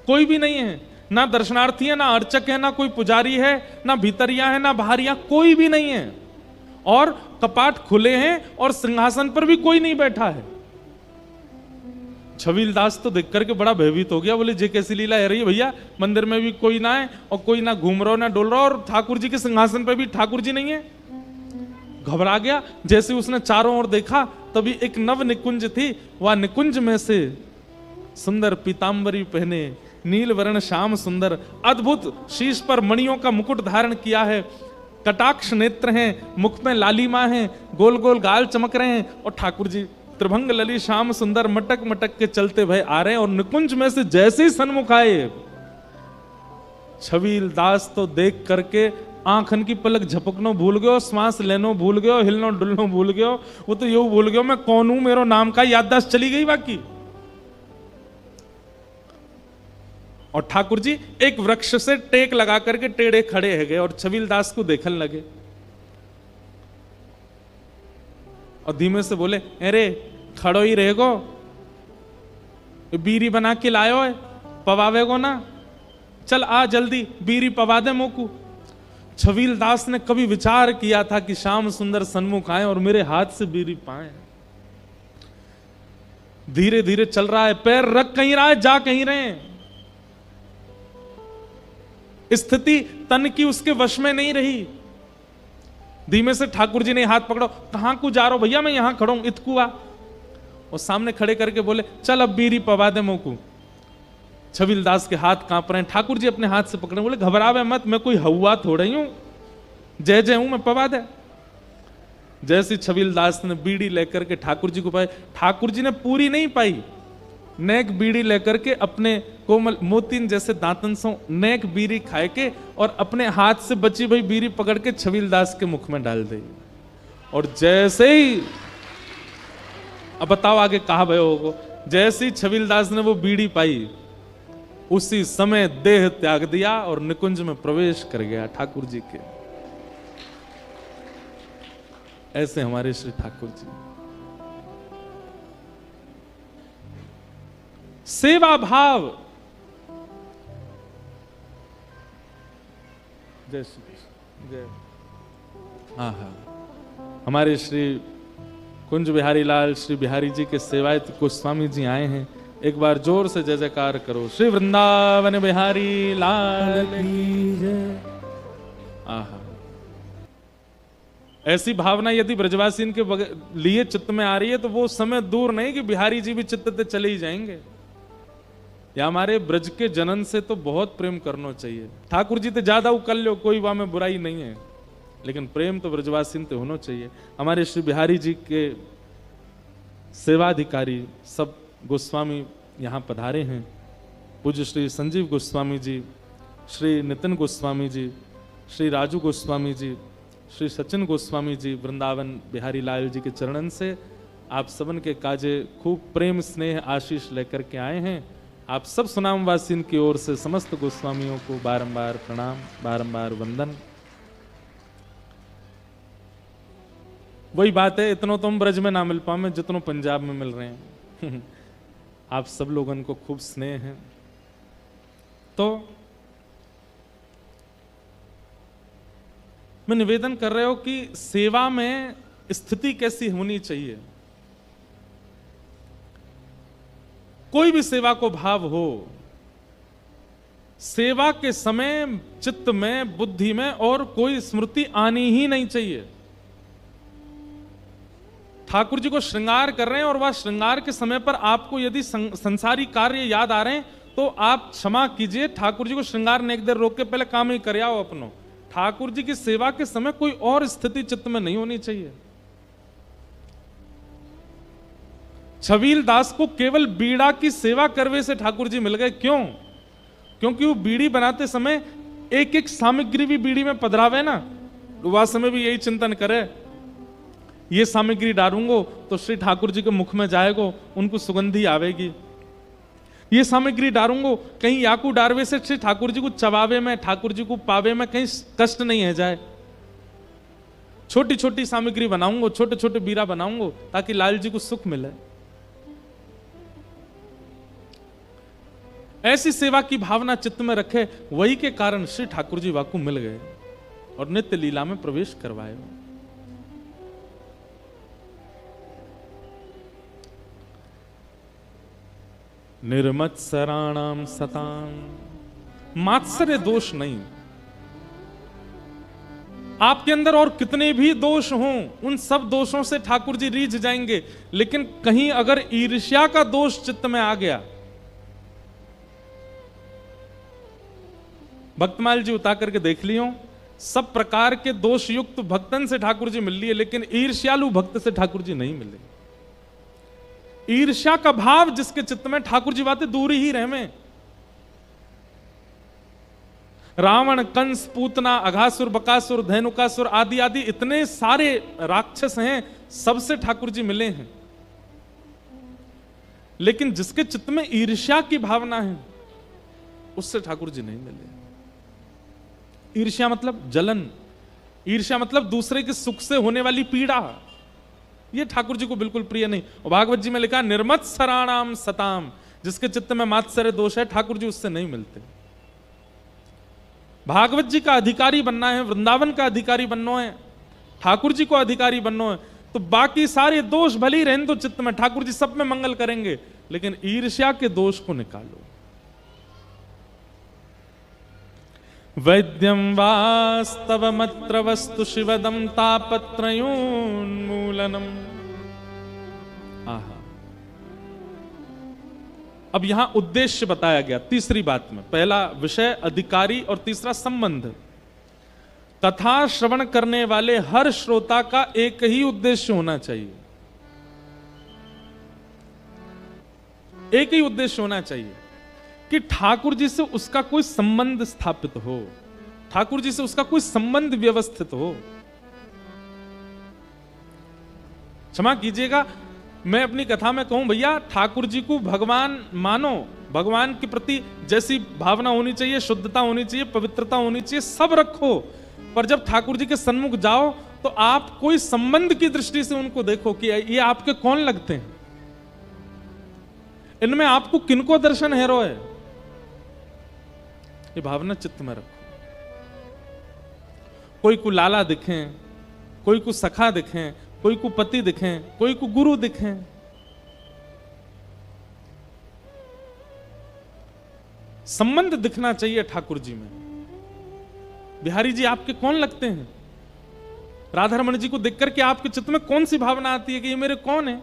कोई भी नहीं है, ना दर्शनार्थी है, ना अर्चक है, ना कोई पुजारी है, ना भीतरिया है, ना बाहरिया, कोई भी नहीं है। और कपाट खुले हैं और सिंहासन पर भी कोई नहीं बैठा है। छबील दास तो देख करके बड़ा भयभीत हो गया, बोले जे कैसी लीला है रही है भैया, मंदिर में भी कोई ना है और कोई ना घूम रहा ना डोल रहा, और ठाकुर जी के सिंहासन पर भी ठाकुर जी नहीं है। घबरा गया। जैसे उसने चारों ओर देखा, तभी एक नव निकुंज थी, वह निकुंज में से सुंदर पीतांबरी पहने, नील वर्ण श्याम सुंदर, अद्भुत शीश पर मणियों का मुकुट धारण किया है, कटाक्ष नेत्र हैं, मुख में लालिमा है, गोल गोल गाल चमक रहे हैं, और ठाकुर जी त्रिभंग लली श्याम सुंदर मटक मटक के चलते भय आ रहे हैं। और निकुंज में से जैसे ही सन्मुख आए, छबील दास तो देख करके आंखन की पलक झपकनो भूल गयो, श्वास लेनो भूल गयो, हिलनो डुलनो भूल गयो, वो तो यो भूल गयो मैं कौन हूं, मेरो नाम का याददाश्त चली गई बाकी। और ठाकुर जी एक वृक्ष से टेक लगा करके टेढ़े खड़े है गए और छबील दास को देखने लगे और धीमे से बोले, अरे खड़ो ही रहेगो, बीरी बना के लायो है, पवावेगो ना, चल आ जल्दी बीरी पवा दे मोकू। छबील दास ने कभी विचार किया था कि श्याम सुंदर सन्मुख आए और मेरे हाथ से बीरी पाए। धीरे धीरे चल रहा है, पैर रख कहीं रहा है, जा कहीं रहे हैं, स्थिति तन की उसके वश में नहीं रही। धीमे से ठाकुर जी ने हाथ पकड़ो, कहां को जा रहा हो भैया, मैं यहां खड़ा हूं, इतकू आ। और सामने खड़े करके बोले, चल अब बीरी पवा दे मोकू। छबील दास के हाथ कांप रहे हैं, ठाकुर जी अपने हाथ से पकड़े, बोले घबरावे मत, मैं कोई हवा थोड़ा ही हूं, जय जय हूं मैं, पवा दे। जैसे छबील दास ने बीड़ी लेकर के ठाकुर जी को पाई, ठाकुर जी ने पूरी नहीं पाई, नेक बीड़ी लेकर के अपने कोमल मोतीन जैसे दांतन से नेक बीड़ी खाए के और अपने हाथ से बची भाई बीड़ी पकड़ के छबील दास के मुख में डाल दी। और जैसे ही अब बताओ आगे कहा भयो होगो। जैसी छबीलदास ने वो बीड़ी पाई, उसी समय देह त्याग दिया और निकुंज में प्रवेश कर गया ठाकुर जी के। ऐसे हमारे श्री ठाकुर जी। सेवा भाव। जय श्री कृष्ण। जय। हमारे श्री कुंज बिहारी लाल श्री बिहारी जी के सेवायत गोस्वामी जी आए हैं। एक बार जोर से जय जयकार करो। श्री वृंदावन बिहारी लाल की जय। आहा, ऐसी भावना यदि ब्रजवासी के लिए चित्त में आ रही है तो वो समय दूर नहीं कि बिहारी जी भी चित्त से चले ही जाएंगे। या हमारे ब्रज के जनन से तो बहुत प्रेम करना चाहिए। ठाकुर जी तो ज्यादा उकल लो, कोई वहां में बुराई नहीं है, लेकिन प्रेम तो ब्रजवासी से होना चाहिए। हमारे श्री बिहारी जी के सेवाधिकारी सब गोस्वामी यहाँ पधारे हैं। पूज्य श्री संजीव गोस्वामी जी, श्री नितिन गोस्वामी जी, श्री राजू गोस्वामी जी, श्री सचिन गोस्वामी जी वृंदावन बिहारी लाल जी के चरणन से आप सबन के काजे खूब प्रेम स्नेह आशीष लेकर के आए हैं। आप सब सुनामवासियों की ओर से समस्त गोस्वामियों को बारंबार प्रणाम, बारंबार वंदन। वही बात है, इतनों तो हम ब्रज में ना मिल पाए जितनों पंजाब में मिल रहे हैं। आप सब लोगों को खूब स्नेह है। तो मैं निवेदन कर रहा हूं कि सेवा में स्थिति कैसी होनी चाहिए। कोई भी सेवा को भाव हो, सेवा के समय चित्त में बुद्धि में और कोई स्मृति आनी ही नहीं चाहिए। ठाकुर जी को श्रृंगार कर रहे हैं और वह श्रृंगार के समय पर आपको यदि संसारी कार्य याद आ रहे हैं तो आप क्षमा कीजिए, ठाकुर जी को श्रृंगार ने एक देर रोक के पहले काम ही कर आओ अपनो। ठाकुर जी की सेवा के समय कोई और स्थिति चित्त में नहीं होनी चाहिए। छबील दास को केवल बीड़ा की सेवा करवे से ठाकुर जी मिल गए। क्यों? क्योंकि वो बीड़ी बनाते समय एक एक सामग्री भी बीड़ी में पधरावे ना, वह समय भी यही चिंतन करे, ये सामग्री डालूंगो तो श्री ठाकुर जी के मुख में जाएगो, उनको सुगंधी आवेगी। ये सामग्री डालूंगो कहीं याकू डारवे से श्री ठाकुर जी को चबावे में, ठाकुर जी को पावे में कहीं कष्ट नहीं है जाए। छोटी छोटी सामग्री बनाऊंगो, छोटे छोटे बीरा बनाऊंगो ताकि लाल जी को सुख मिले। ऐसी सेवा की भावना चित्त में रखे, वही के कारण श्री ठाकुर जी वाकू मिल गए और नित्य लीला में प्रवेश करवाए। निर्मत्सराणाम सताम, मात्सर्य दोष नहीं। आपके अंदर और कितने भी दोष हों, उन सब दोषों से ठाकुर जी रीझ जाएंगे, लेकिन कहीं अगर ईर्ष्या का दोष चित्त में आ गया, भक्तमाल जी उतार करके देख लियो, सब प्रकार के दोष युक्त भक्तन से ठाकुर जी मिल लिए, लेकिन ईर्ष्यालु भक्त से ठाकुर जी नहीं मिले। ईर्ष्या का भाव जिसके चित्त में, ठाकुर जी बातें दूर ही रहे में। रावण, कंस, पूतना, अघासुर, बकासुर, धेनुकासुर आदि आदि इतने सारे राक्षस हैं, सबसे ठाकुर जी मिले हैं। लेकिन जिसके चित्त में ईर्ष्या की भावना है, उससे ठाकुर जी नहीं मिले। ईर्ष्या मतलब जलन, ईर्ष्या मतलब दूसरे के सुख से होने वाली पीड़ा, ये ठाकुर जी को बिल्कुल प्रिय नहीं। और भागवत जी में लिखा निर्मत्सराणाम सताम, जिसके चित्त में मात्सर्य दोष है, ठाकुर जी उससे नहीं मिलते। भागवत जी का अधिकारी बनना है, वृंदावन का अधिकारी बनना है, ठाकुर जी को अधिकारी बनना है, तो बाकी सारे दोष भले ही रहें तो चित्त में, ठाकुर जी सब में मंगल करेंगे, लेकिन ईर्ष्या के दोष को निकालो। वैद्यं वास्तवमत्र वस्तु शिवदं तापत्रयोन्मूलनम्। आहा, अब यहां उद्देश्य बताया गया तीसरी बात में। पहला विषय अधिकारी और तीसरा संबंध। कथा श्रवण करने वाले हर श्रोता का एक ही उद्देश्य होना चाहिए, एक ही उद्देश्य होना चाहिए कि ठाकुर जी से उसका कोई संबंध स्थापित हो, ठाकुर जी से उसका कोई संबंध व्यवस्थित हो। क्षमा कीजिएगा, मैं अपनी कथा में कहूं भैया ठाकुर जी को भगवान मानो, भगवान के प्रति जैसी भावना होनी चाहिए, शुद्धता होनी चाहिए, पवित्रता होनी चाहिए, सब रखो, पर जब ठाकुर जी के सन्मुख जाओ तो आप कोई संबंध की दृष्टि से उनको देखो कि ये आपके कौन लगते हैं, इनमें आपको किनको दर्शन हेरो है, ये भावना चित्त में रखो। कोई को लाला दिखें, कोई को सखा दिखें, कोई को पति दिखें, कोई को गुरु दिखें, संबंध दिखना चाहिए ठाकुर जी में। बिहारी जी आपके कौन लगते हैं? राधा रमण जी को देखकर के आपके चित्त में कौन सी भावना आती है कि ये मेरे कौन है?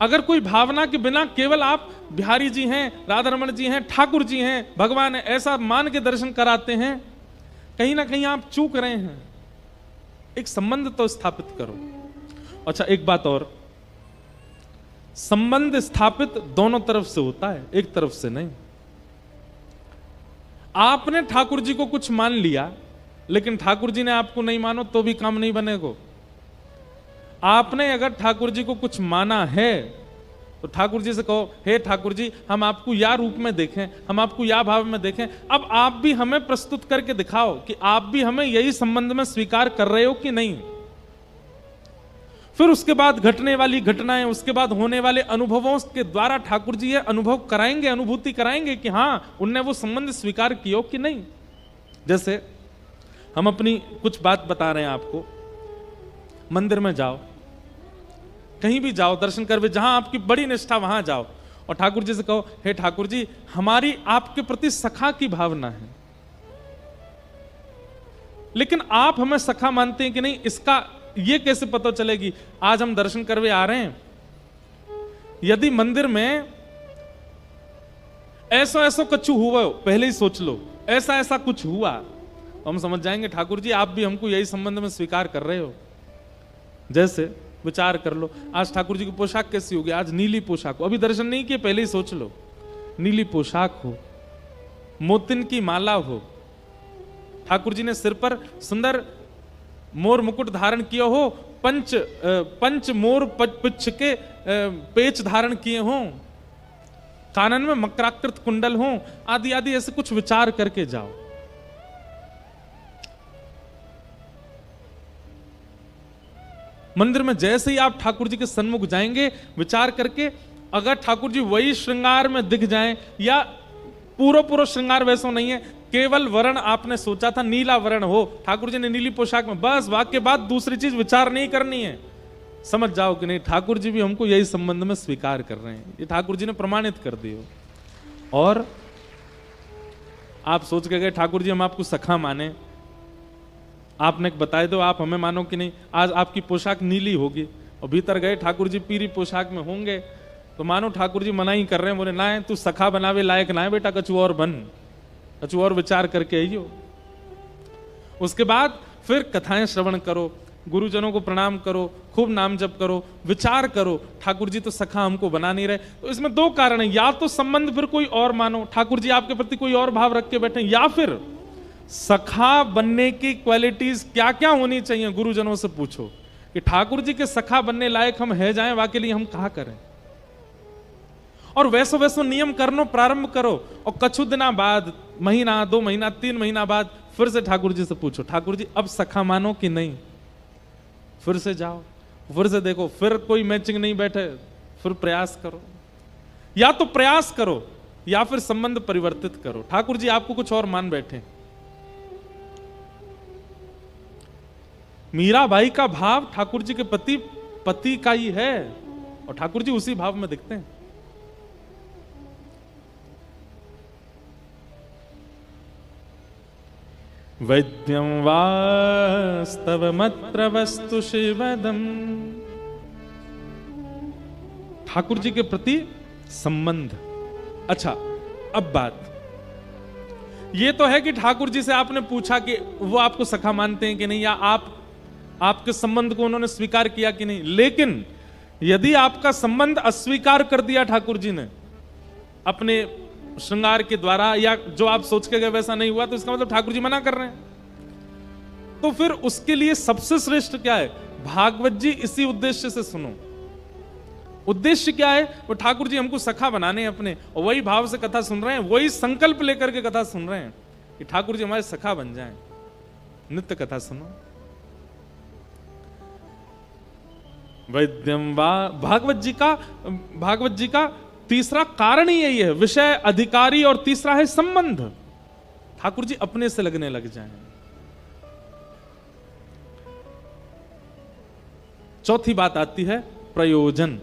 अगर कोई भावना के बिना केवल आप बिहारी जी हैं, राधा रमण जी हैं, ठाकुर जी हैं, भगवान है, ऐसा मान के दर्शन कराते हैं, कहीं ना कहीं आप चूक रहे हैं। एक संबंध तो स्थापित करो। अच्छा एक बात और, संबंध स्थापित दोनों तरफ से होता है, एक तरफ से नहीं। आपने ठाकुर जी को कुछ मान लिया, लेकिन ठाकुर जी ने आपको नहीं मानो तो भी काम नहीं बनेगा। आपने अगर ठाकुर जी को कुछ माना है तो ठाकुर जी से कहो, हे ठाकुर जी हम आपको या रूप में देखें, हम आपको या भाव में देखें, अब आप भी हमें प्रस्तुत करके दिखाओ कि आप भी हमें यही संबंध में स्वीकार कर रहे हो कि नहीं। फिर उसके बाद घटने वाली घटनाएं, उसके बाद होने वाले अनुभवों के द्वारा ठाकुर जी ये अनुभव कराएंगे, अनुभूति कराएंगे कि हां उनने वो संबंध स्वीकार किया कि नहीं। जैसे हम अपनी कुछ बात बता रहे हैं आपको, मंदिर में जाओ, कहीं भी जाओ दर्शन करवे, जहां आपकी बड़ी निष्ठा वहां जाओ और ठाकुर जी से कहो, हे ठाकुर जी हमारी आपके प्रति सखा की भावना है, लेकिन आप हमें सखा मानते हैं कि नहीं, इसका ये कैसे पता चलेगी? आज हम दर्शन करवे आ रहे हैं, यदि मंदिर में ऐसा ऐसा कुछ हुआ हो, पहले ही सोच लो, ऐसा ऐसा कुछ हुआ, तो हम समझ जाएंगे ठाकुर जी आप भी हमको यही संबंध में स्वीकार कर रहे हो। जैसे विचार कर लो, आज ठाकुर जी की पोशाक कैसी होगी? आज नीली पोशाक हो, अभी दर्शन नहीं किए, पहले ही सोच लो, नीली पोशाक हो, मोतिन की माला हो, ठाकुर जी ने सिर पर सुंदर मोर मुकुट धारण किया हो, पंच मोर पुच्छ के पेच धारण किए हों, कानन में मकराकृत कुंडल हों, आदि आदि ऐसे कुछ विचार करके जाओ। मंदिर में जैसे ही आप ठाकुर जी के सन्मुख जाएंगे, विचार करके अगर ठाकुर जी वही श्रृंगार में दिख जाएं, या पूरा श्रृंगार वैसा नहीं है, केवल वर्ण आपने सोचा था नीला वर्ण हो, ठाकुर जी ने नीली पोशाक में, बस वाक्य बाद दूसरी चीज विचार नहीं करनी है, समझ जाओ कि नहीं ठाकुर जी भी हमको यही संबंध में स्वीकार कर रहे हैं, ये ठाकुर जी ने प्रमाणित कर दियो। और आप सोच के गए ठाकुर जी हम आपको सखा माने, आपने बताए दो आप हमें मानो कि नहीं, आज आपकी पोशाक नीली होगी, और भीतर गए ठाकुर जी पीली पोशाक में होंगे, तो मानो ठाकुर जी मना ही कर रहे हैं, बोले ना तू सखा बनावे लायक ना है बेटा, कछु और बन, कछु और विचार करके आइयो। उसके बाद फिर कथाएं श्रवण करो, गुरुजनों को प्रणाम करो, खूब नाम जप करो, विचार करो, ठाकुर जी तो सखा हमको बना नहीं रहे। तो इसमें दो कारण है, या तो संबंध फिर कोई और मानो, ठाकुर जी आपके प्रति कोई और भाव रख के बैठे, या फिर सखा बनने की क्वालिटीज क्या क्या होनी चाहिए, गुरुजनों से पूछो कि ठाकुर जी के सखा बनने लायक हम है जाएं, वाकई लिए हम कहा करें, और वैसो वैसो नियम करनो प्रारंभ करो, और कछु दिना बाद, महीना 2 महीना 3 महीना बाद फिर से ठाकुर जी से पूछो, ठाकुर जी अब सखा मानो कि नहीं, फिर से जाओ, फिर से देखो, फिर कोई मैचिंग नहीं बैठे, फिर प्रयास करो, या तो प्रयास करो या फिर संबंध परिवर्तित करो। ठाकुर जी आपको कुछ और मान बैठे। मीराबाई का भाव ठाकुर जी के पति का ही है, और ठाकुर जी उसी भाव में दिखते हैं। वैद्यं वास्तवमत्र वस्तु शिवदम्, ठाकुर जी के प्रति संबंध। अच्छा अब बात ये तो है कि ठाकुर जी से आपने पूछा कि वो आपको सखा मानते हैं कि नहीं, या आपके संबंध को उन्होंने स्वीकार किया कि नहीं, लेकिन यदि आपका संबंध अस्वीकार कर दिया ठाकुर जी ने अपने श्रृंगार के द्वारा, या जो आप सोच के गए वैसा नहीं हुआ, तो इसका मतलब ठाकुर जी मना कर रहे हैं। तो फिर उसके लिए सबसे श्रेष्ठ क्या है? भागवत जी इसी उद्देश्य से सुनो उद्देश्य क्या है? वो ठाकुर जी हमको सखा बनाने हैं अपने, और वही भाव से कथा सुन रहे हैं, वही संकल्प लेकर के कथा सुन रहे हैं कि ठाकुर जी हमारे सखा बन जाएं, नित्य कथा सुनो। वैद्यम वा भागवत जी का तीसरा कारण ही यही है, विषय, अधिकारी, और तीसरा है संबंध। ठाकुर जी अपने से लगने लग जाएं। चौथी बात आती है प्रयोजन।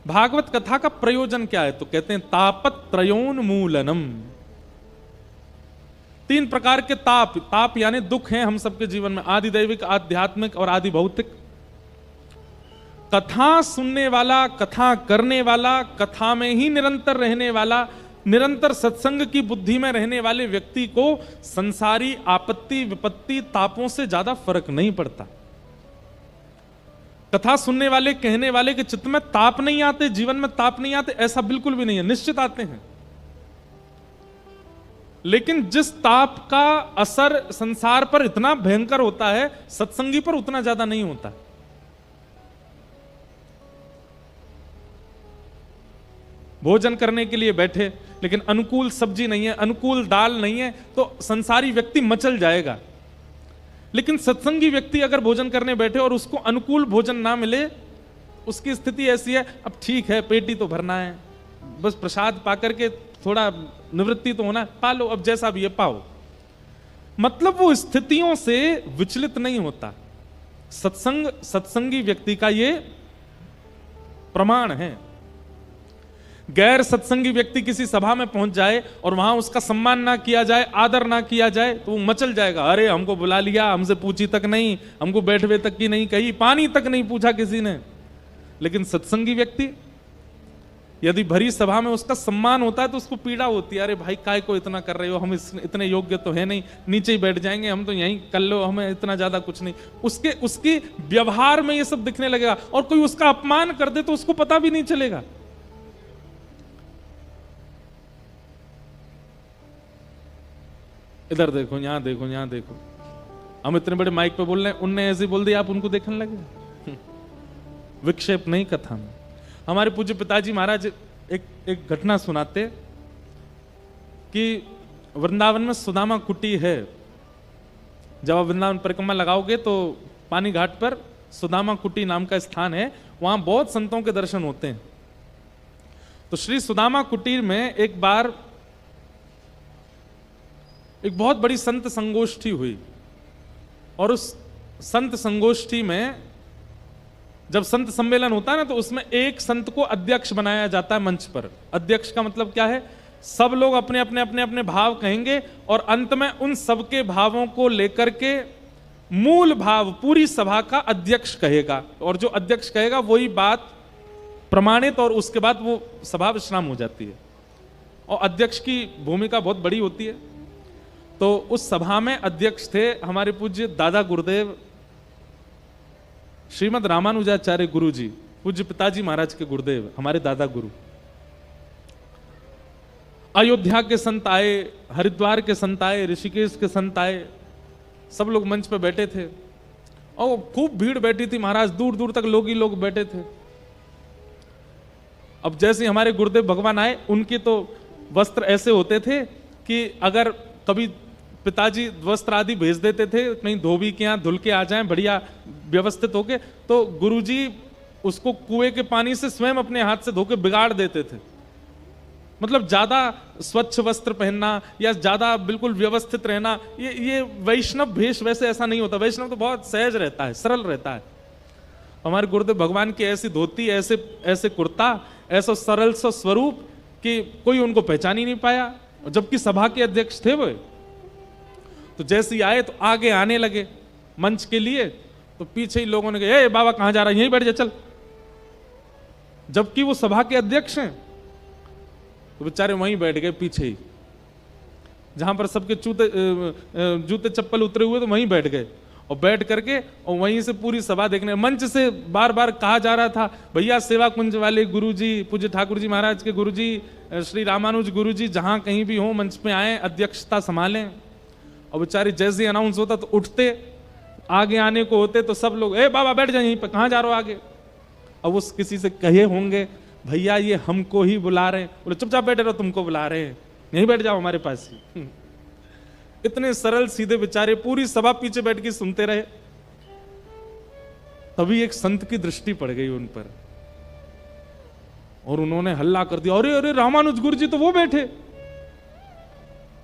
भागवत कथा का प्रयोजन क्या है? तो कहते हैं तापत्रयोन्मूलनम। 3 प्रकार के ताप, ताप यानी दुख हैं हम सबके जीवन में, आदि दैविक, आध्यात्मिक और आदि भौतिक। कथा सुनने वाला, कथा करने वाला, कथा में ही निरंतर रहने वाला, निरंतर सत्संग की बुद्धि में रहने वाले व्यक्ति को संसारी आपत्ति, विपत्ति, तापों से ज्यादा फर्क नहीं पड़ता। कथा सुनने वाले, कहने वाले के चित्त में ताप नहीं आते, जीवन में ताप नहीं आते, ऐसा बिल्कुल भी नहीं है, निश्चित आते हैं। लेकिन जिस ताप का असर संसार पर इतना भयंकर होता है, सत्संगी पर उतना ज्यादा नहीं होता। भोजन करने के लिए बैठे, लेकिन अनुकूल सब्जी नहीं है, अनुकूल दाल नहीं है, तो संसारी व्यक्ति मचल जाएगा। लेकिन सत्संगी व्यक्ति अगर भोजन करने बैठे और उसको अनुकूल भोजन ना मिले, उसकी स्थिति ऐसी है, अब ठीक है, पेट ही तो भरना है, बस प्रसाद पाकर के थोड़ा निवृत्ति तो होना, पा लो, अब जैसा भी है पाओ। मतलब वो स्थितियों से विचलित नहीं होता। सत्संगी व्यक्ति का ये प्रमाण है। गैर सत्संगी व्यक्ति किसी सभा में पहुंच जाए और वहां उसका सम्मान ना किया जाए, आदर ना किया जाए, तो वो मचल जाएगा। अरे हमको बुला लिया, हमसे पूछी तक नहीं, हमको बैठवे तक की नहीं कही, पानी तक नहीं पूछा किसी ने। लेकिन सत्संगी व्यक्ति यदि भरी सभा में उसका सम्मान होता है तो उसको पीड़ा होती है, अरे भाई काय को इतना कर रहे हो, हम इतने योग्य तो है नहीं, नीचे ही बैठ जाएंगे, हम तो यहीं कर लो, हमें इतना ज्यादा कुछ नहीं। उसके व्यवहार में ये सब दिखने लगेगा। और कोई उसका अपमान कर दे तो उसको पता भी नहीं चलेगा। इधर देखो, यहां देखो, यहां देखो, हम इतने बड़े माइक पे बोल रहे हैं, उनने ऐसे बोल दिया, आप उनको देखने लगे। विक्षेप नहीं कथा में। हमारे पूज्य पिताजी महाराज एक घटना सुनाते कि वृंदावन में सुदामा कुटी है। जब आप वृंदावन परिक्रमा लगाओगे तो पानी घाट पर सुदामा कुटी नाम का स्थान है, वहां बहुत संतों के दर्शन होते हैं। तो श्री सुदामा कुटीर में एक बार एक बहुत बड़ी संत संगोष्ठी हुई, और उस संत संगोष्ठी में जब संत सम्मेलन होता है ना, तो उसमें एक संत को अध्यक्ष बनाया जाता है मंच पर। अध्यक्ष का मतलब क्या है? सब लोग अपने अपने अपने अपने भाव कहेंगे और अंत में उन सबके भावों को लेकर के मूल भाव पूरी सभा का अध्यक्ष कहेगा, और जो अध्यक्ष कहेगा वही बात प्रमाणित, और उसके बाद वो सभा विश्राम हो जाती है। और अध्यक्ष की भूमिका बहुत बड़ी होती है। तो उस सभा में अध्यक्ष थे हमारे पूज्य दादा गुरुदेव श्रीमद रामानुजाचार्य गुरु जी, पूज्य पिताजी महाराज के गुरुदेव, हमारे दादा गुरु। अयोध्या के संत आए, हरिद्वार के संत आए, ऋषिकेश के संत आए, सब लोग मंच पे बैठे थे और खूब भीड़ बैठी थी महाराज, दूर दूर तक लोग ही लोग बैठे थे। अब जैसे हमारे गुरुदेव भगवान आए, उनके तो वस्त्र ऐसे होते थे कि अगर कभी पिताजी वस्त्र आदि भेज देते थे कहीं धोबी के यहाँ धुल के आ जाएं बढ़िया व्यवस्थित होके, तो गुरुजी उसको कुएं के पानी से स्वयं अपने हाथ से धो के बिगाड़ देते थे। मतलब ज्यादा स्वच्छ वस्त्र पहनना या ज्यादा बिल्कुल व्यवस्थित रहना, ये वैष्णव भेष वैसे ऐसा नहीं होता। वैष्णव तो बहुत सहज रहता है, सरल रहता है। हमारे गुरुदेव भगवान की ऐसी धोती, ऐसे ऐसे कुर्ता, ऐसा सरल सा स्वरूप कि कोई उनको पहचान ही नहीं पाया, जबकि सभा के अध्यक्ष थे वो। तो जैसे ही आए तो आगे आने लगे मंच के लिए, तो पीछे ही लोगों ने कहा, ए बाबा कहां जा रहा है, यहीं बैठ जा चल। जबकि वो सभा के अध्यक्ष हैं, तो बेचारे वहीं बैठ गए पीछे ही, जहां पर सबके जूते चप्पल उतरे हुए, तो वहीं बैठ गए। और बैठ करके और वहीं से पूरी सभा देखने। मंच से बार बार कहा जा रहा था, भैया सेवा कुंज वाले गुरुजी, पूज्य ठाकुर जी महाराज के गुरुजी, श्री रामानुज गुरुजी जहां कहीं भी हो मंच पे आए, अध्यक्षता संभालें। और बेचारे जैसे ही अनाउंस होता तो उठते, आगे आने को होते तो सब लोग, ए बाबा बैठ जाए यहीं पे, कहां जा रहे हो आगे। अब उस किसी से कहे होंगे भैया ये हमको ही बुला रहे हैं, बोले चुपचाप बैठे रहो, तुमको बुला रहे हैं, यहीं बैठ जाओ हमारे पास ही। इतने सरल सीधे बेचारे, पूरी सभा पीछे बैठ के सुनते रहे। तभी एक संत की दृष्टि पड़ गई उन पर और उन्होंने हल्ला कर दिया, अरे अरे रामानुज गुरु जी तो वो बैठे।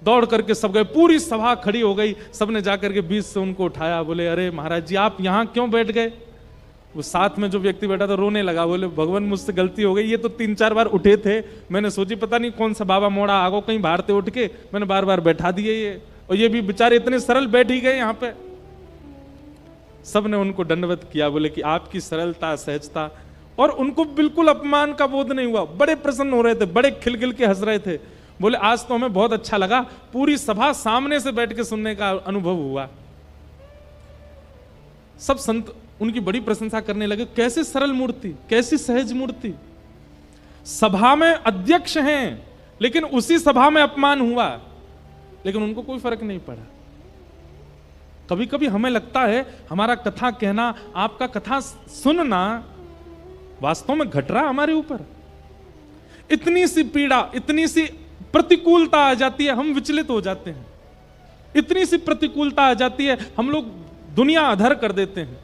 दौड़ करके सब गए, पूरी सभा खड़ी हो गई, सबने जाकर के बीच से उनको उठाया, बोले अरे महाराज जी आप यहां क्यों बैठ गए। वो साथ में जो व्यक्ति बैठा था रोने लगा, बोले भगवान मुझसे गलती हो गई, ये तो 3-4 बार उठे थे, मैंने सोची पता नहीं कौन सा बाबा मोड़ा आगो कहीं बाहर थे उठ के, मैंने बार बार बैठा दिए ये, और ये भी बेचारे इतने सरल बैठ ही गए यहाँ पे। सबने उनको दंडवत किया, बोले कि आपकी सरलता सहजता, और उनको बिल्कुल अपमान का बोध नहीं हुआ, बड़े प्रसन्न हो रहे थे, बड़े खिलखिल के हंस रहे थे। बोले आज तो हमें बहुत अच्छा लगा, पूरी सभा सामने से बैठ के सुनने का अनुभव हुआ। सब संत उनकी बड़ी प्रशंसा करने लगे, कैसे सरल मूर्ति, कैसी सहज मूर्ति। सभा में अध्यक्ष हैं लेकिन उसी सभा में अपमान हुआ, लेकिन उनको कोई फर्क नहीं पड़ा। कभी कभी हमें लगता है हमारा कथा कहना, आपका कथा सुनना वास्तव में घट रहा हमारे ऊपर। इतनी सी पीड़ा, इतनी सी प्रतिकूलता आ जाती है, हम विचलित हो जाते हैं। इतनी सी प्रतिकूलता आ जाती है, हम लोग दुनिया अधर कर देते हैं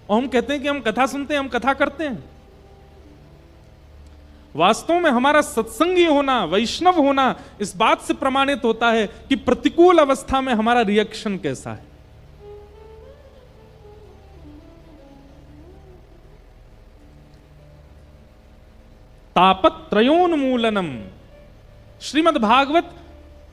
और हम कहते हैं कि हम कथा सुनते हैं, हम कथा करते हैं। वास्तव में हमारा सत्संगी होना, वैष्णव होना इस बात से प्रमाणित होता है कि प्रतिकूल अवस्था में हमारा रिएक्शन कैसा है। तापत्रयोन्मूलनम, श्रीमद् भागवत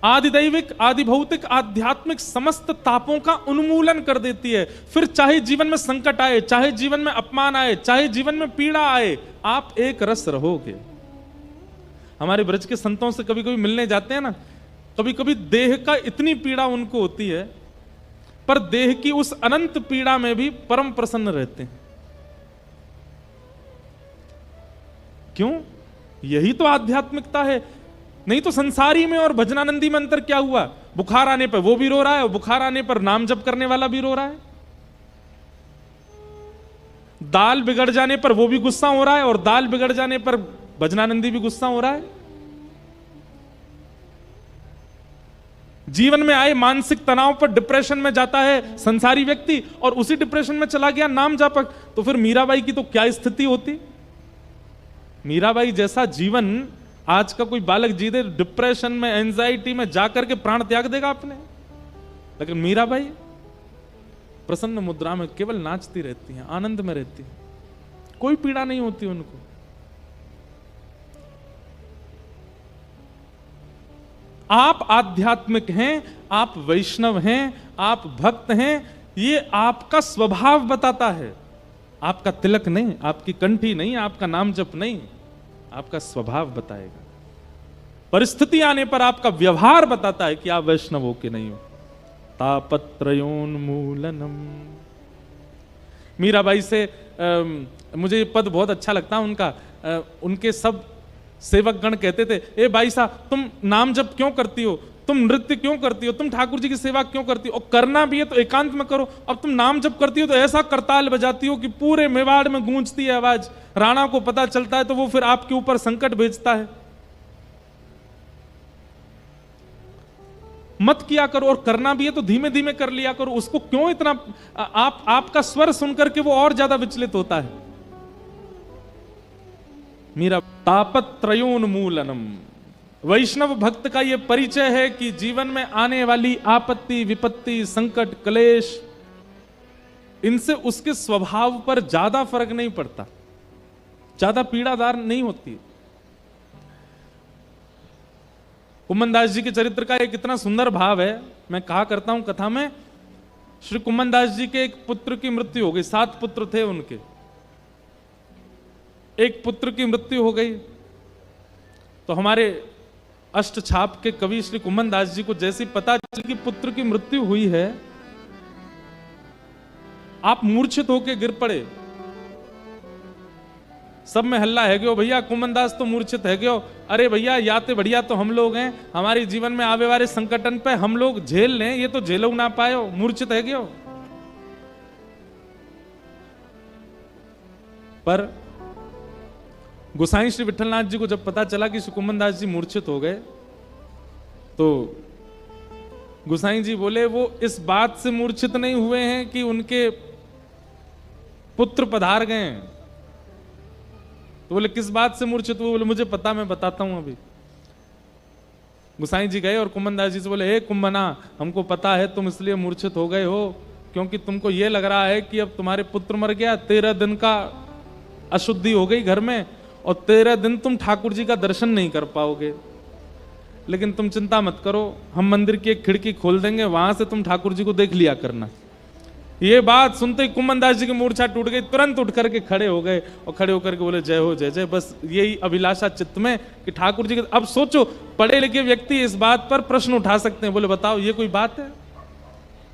आदिदैविक, आदिभौतिक, आध्यात्मिक समस्त तापों का उन्मूलन कर देती है। फिर चाहे जीवन में संकट आए, चाहे जीवन में अपमान आए, चाहे जीवन में पीड़ा आए, आप एक रस रहोगे। हमारे ब्रज के संतों से कभी कभी मिलने जाते हैं ना, कभी कभी देह का इतनी पीड़ा उनको होती है, पर देह की उस अनंत पीड़ा में भी परम प्रसन्न रहते हैं। क्यों? यही तो आध्यात्मिकता है। नहीं तो संसारी में और भजनानंदी में अंतर क्या हुआ? बुखार आने पर वो भी रो रहा है और बुखार आने पर नाम जप करने वाला भी रो रहा है। दाल बिगड़ जाने पर वो भी गुस्सा हो रहा है और दाल बिगड़ जाने पर भजनानंदी भी गुस्सा हो रहा है। जीवन में आए मानसिक तनाव पर डिप्रेशन में जाता है संसारी व्यक्ति और उसी डिप्रेशन में चला गया नाम जापक। तो फिर मीराबाई की तो क्या स्थिति होती? मीराबाई जैसा जीवन आज का कोई बालक जी दे, डिप्रेशन में, एंजाइटी में जाकर के प्राण त्याग देगा अपने। लेकिन मीराबाई प्रसन्न मुद्रा में केवल नाचती रहती हैं, आनंद में रहती हैं, कोई पीड़ा नहीं होती उनको। आप आध्यात्मिक हैं, आप वैष्णव हैं, आप भक्त हैं, ये आपका स्वभाव बताता है। आपका तिलक नहीं, आपकी कंठी नहीं, आपका नाम जप नहीं, आपका स्वभाव बताएगा। परिस्थिति आने पर आपका व्यवहार बताता है कि आप वैष्णव हो कि नहीं हो। तापत्रयोन्मूलनम। मीराबाई से मुझे ये पद बहुत अच्छा लगता है उनका। उनके सब सेवक गण कहते थे, ए भाई साहब तुम नाम जप क्यों करती हो, तुम नृत्य क्यों करती हो, तुम ठाकुर जी की सेवा क्यों करती हो, और करना भी है तो एकांत में करो। अब तुम नाम जप करती हो तो ऐसा करताल बजाती हो कि पूरे मेवाड़ में गूंजती है आवाज। राणा को पता चलता है तो वो फिर आपके ऊपर संकट भेजता है। मत किया करो, और करना भी है तो धीमे धीमे कर लिया करो। उसको क्यों इतना आपका स्वर सुनकर के वो और ज्यादा विचलित होता है। मेरा तापत्रयोन्मूलनम। वैष्णव भक्त का यह परिचय है कि जीवन में आने वाली आपत्ति, विपत्ति, संकट, क्लेश, इनसे उसके स्वभाव पर ज्यादा फर्क नहीं पड़ता, ज्यादा पीड़ादार नहीं होती। कुम्मनदास जी के चरित्र का एक इतना सुंदर भाव है, मैं कहा करता हूं कथा में। श्री कुम्मनदास जी के एक पुत्र की मृत्यु हो गई, 7 पुत्र थे उनके। एक पुत्र की मृत्यु हो गई तो हमारे अष्टछाप के कवि श्री कुम्मनदास जी को जैसी पता चली कि पुत्र की मृत्यु हुई है, आप मूर्छित होकर गिर पड़े। सब में हल्ला है गयो, भैया कुम्मनदास तो मूर्छित है गयो। अरे भैया याते बढ़िया तो हम लोग हैं, हमारे जीवन में आवे वाले संकटन पे हम लोग झेल लें, ये तो झेलो ना पायो, मूर्छित है गयो। पर गोसाई श्री विठलनाथ जी को जब पता चला कि सुकुम्भन दास जी मूर्छित हो गए, तो गोसाई जी बोले वो इस बात से मूर्छित नहीं हुए हैं कि उनके पुत्र पधार गए हैं। तो बोले किस बात से मूर्छित हुए? बोले मुझे पता, मैं बताता हूं अभी। गोसाई जी गए और कुंभन दास जी से बोले, हे कुंभना, हमको पता है तुम इसलिए मूर्छित हो गए हो क्योंकि तुमको यह लग रहा है कि अब तुम्हारे पुत्र मर गया, 13 दिन का अशुद्धि हो गई घर में, और 13 दिन तुम ठाकुर जी का दर्शन नहीं कर पाओगे। लेकिन तुम चिंता मत करो, हम मंदिर की एक खिड़की खोल देंगे, वहां से तुम ठाकुर जी को देख लिया करना। ये बात सुनते ही कुंभन दास जी की मूर्छा टूट गई, तुरंत उठ करके खड़े हो गए और खड़े होकर के बोले, जय हो जय जय। बस यही अभिलाषा चित्त में कि ठाकुर जी के। अब सोचो, पढ़े लिखे व्यक्ति इस बात पर प्रश्न उठा सकते हैं, बोले बताओ ये कोई बात है,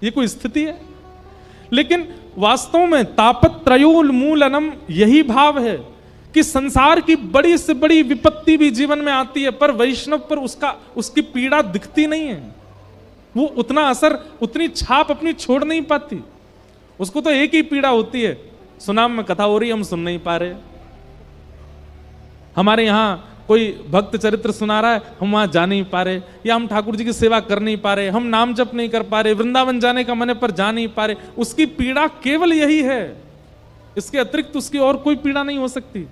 ये कोई स्थिति है? लेकिन वास्तव में तापत्रयोन्मूलनम यही भाव है कि संसार की बड़ी से बड़ी विपत्ति भी जीवन में आती है, पर वैष्णव पर उसकी पीड़ा दिखती नहीं है। वो उतना असर, उतनी छाप अपनी छोड़ नहीं पाती। उसको तो एक ही पीड़ा होती है, सुनाम में कथा हो रही, हम सुन नहीं पा रहे। हमारे यहां कोई भक्त चरित्र सुना रहा है, हम वहां जा नहीं पा रहे, या हम ठाकुर जी की सेवा कर नहीं पा रहे, हम नाम जप नहीं कर पा रहे, वृंदावन जाने का मन है पर जा नहीं पा रहे। उसकी पीड़ा केवल यही है, इसके अतिरिक्त उसकी और कोई पीड़ा नहीं हो सकती।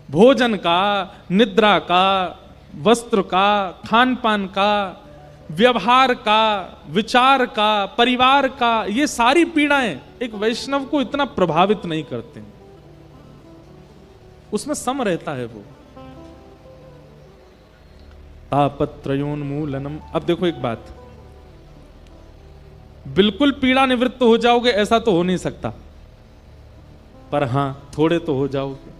भोजन का, निद्रा का, वस्त्र का, खान पान का, व्यवहार का, विचार का, परिवार का, ये सारी पीड़ाएं एक वैष्णव को इतना प्रभावित नहीं करते, उसमें सम रहता है वो। तापत्रयोन्मूलनम। अब देखो एक बात, बिल्कुल पीड़ा निवृत्त हो जाओगे ऐसा तो हो नहीं सकता, पर हां थोड़े तो हो जाओगे,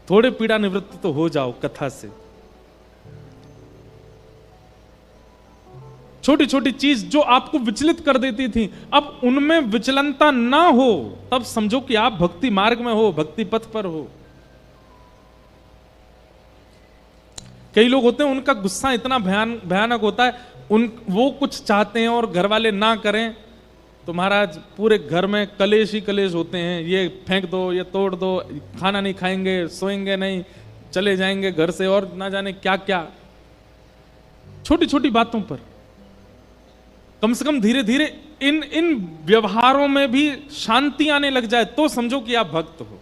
थोड़े पीड़ा निवृत्त तो हो जाओ कथा से। छोटी छोटी चीज जो आपको विचलित कर देती थी, अब उनमें विचलनता ना हो, तब समझो कि आप भक्ति मार्ग में हो, भक्ति पथ पर हो। कई लोग होते हैं उनका गुस्सा इतना भयानक होता है, वो कुछ चाहते हैं और घर वाले ना करें तो महाराज पूरे घर में कलेश ही कलेश होते हैं। ये फेंक दो, ये तोड़ दो, खाना नहीं खाएंगे, सोएंगे नहीं, चले जाएंगे घर से, और ना जाने क्या क्या, छोटी छोटी बातों पर। कम से कम धीरे धीरे इन व्यवहारों में भी शांति आने लग जाए तो समझो कि आप भक्त हो।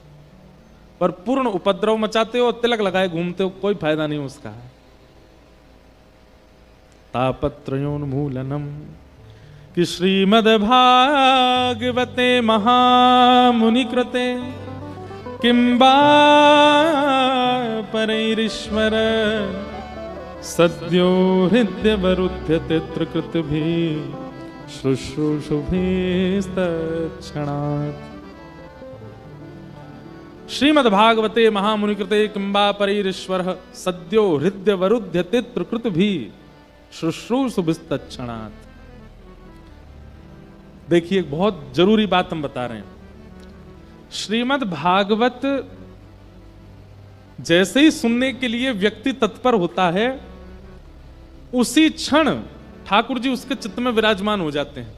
पर पूर्ण उपद्रव मचाते हो, तिलक लगाए घूमते हो, कोई फायदा नहीं उसका। तापत्रयोन्मूलनम कि श्रीमद्भागवते महामुनि कृते किंबा परैरीश्वर सद्यो हृदयवरुध्यते त्रिकृतिभिः शुश्रूषुभिस्तत्क्षणात्। श्रीमद्भागवते महामुनि कृते किंबा परैरीश्वर सद्यो हृदयवरुध्यते त्रिकृतिभिः शुश्रूषुभिस्तत्क्षणात्। देखिए एक बहुत जरूरी बात हम बता रहे हैं। श्रीमद् भागवत जैसे ही सुनने के लिए व्यक्ति तत्पर होता है, उसी क्षण ठाकुर जी उसके चित्त में विराजमान हो जाते हैं।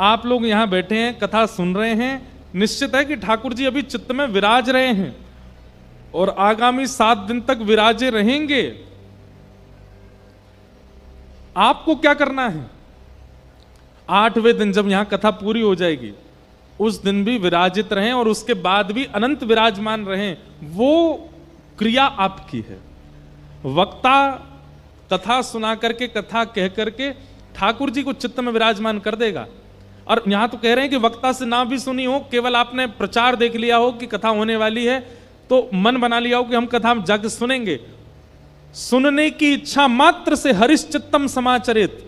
आप लोग यहां बैठे हैं, कथा सुन रहे हैं, निश्चित है कि ठाकुर जी अभी चित्त में विराज रहे हैं और आगामी 7 दिन तक विराजे रहेंगे। आपको क्या करना है? 8वें दिन जब यहां कथा पूरी हो जाएगी, उस दिन भी विराजित रहें और उसके बाद भी अनंत विराजमान रहें, वो क्रिया आपकी है। वक्ता कथा सुना करके, कथा कह करके ठाकुर जी को चित्त में विराजमान कर देगा। और यहां तो कह रहे हैं कि वक्ता से ना भी सुनी हो, केवल आपने प्रचार देख लिया हो कि कथा होने वाली है, तो मन बना लिया हो कि हम कथा जाके सुनेंगे। सुनने की इच्छा मात्र से हरिश्चित्तम समाचरित,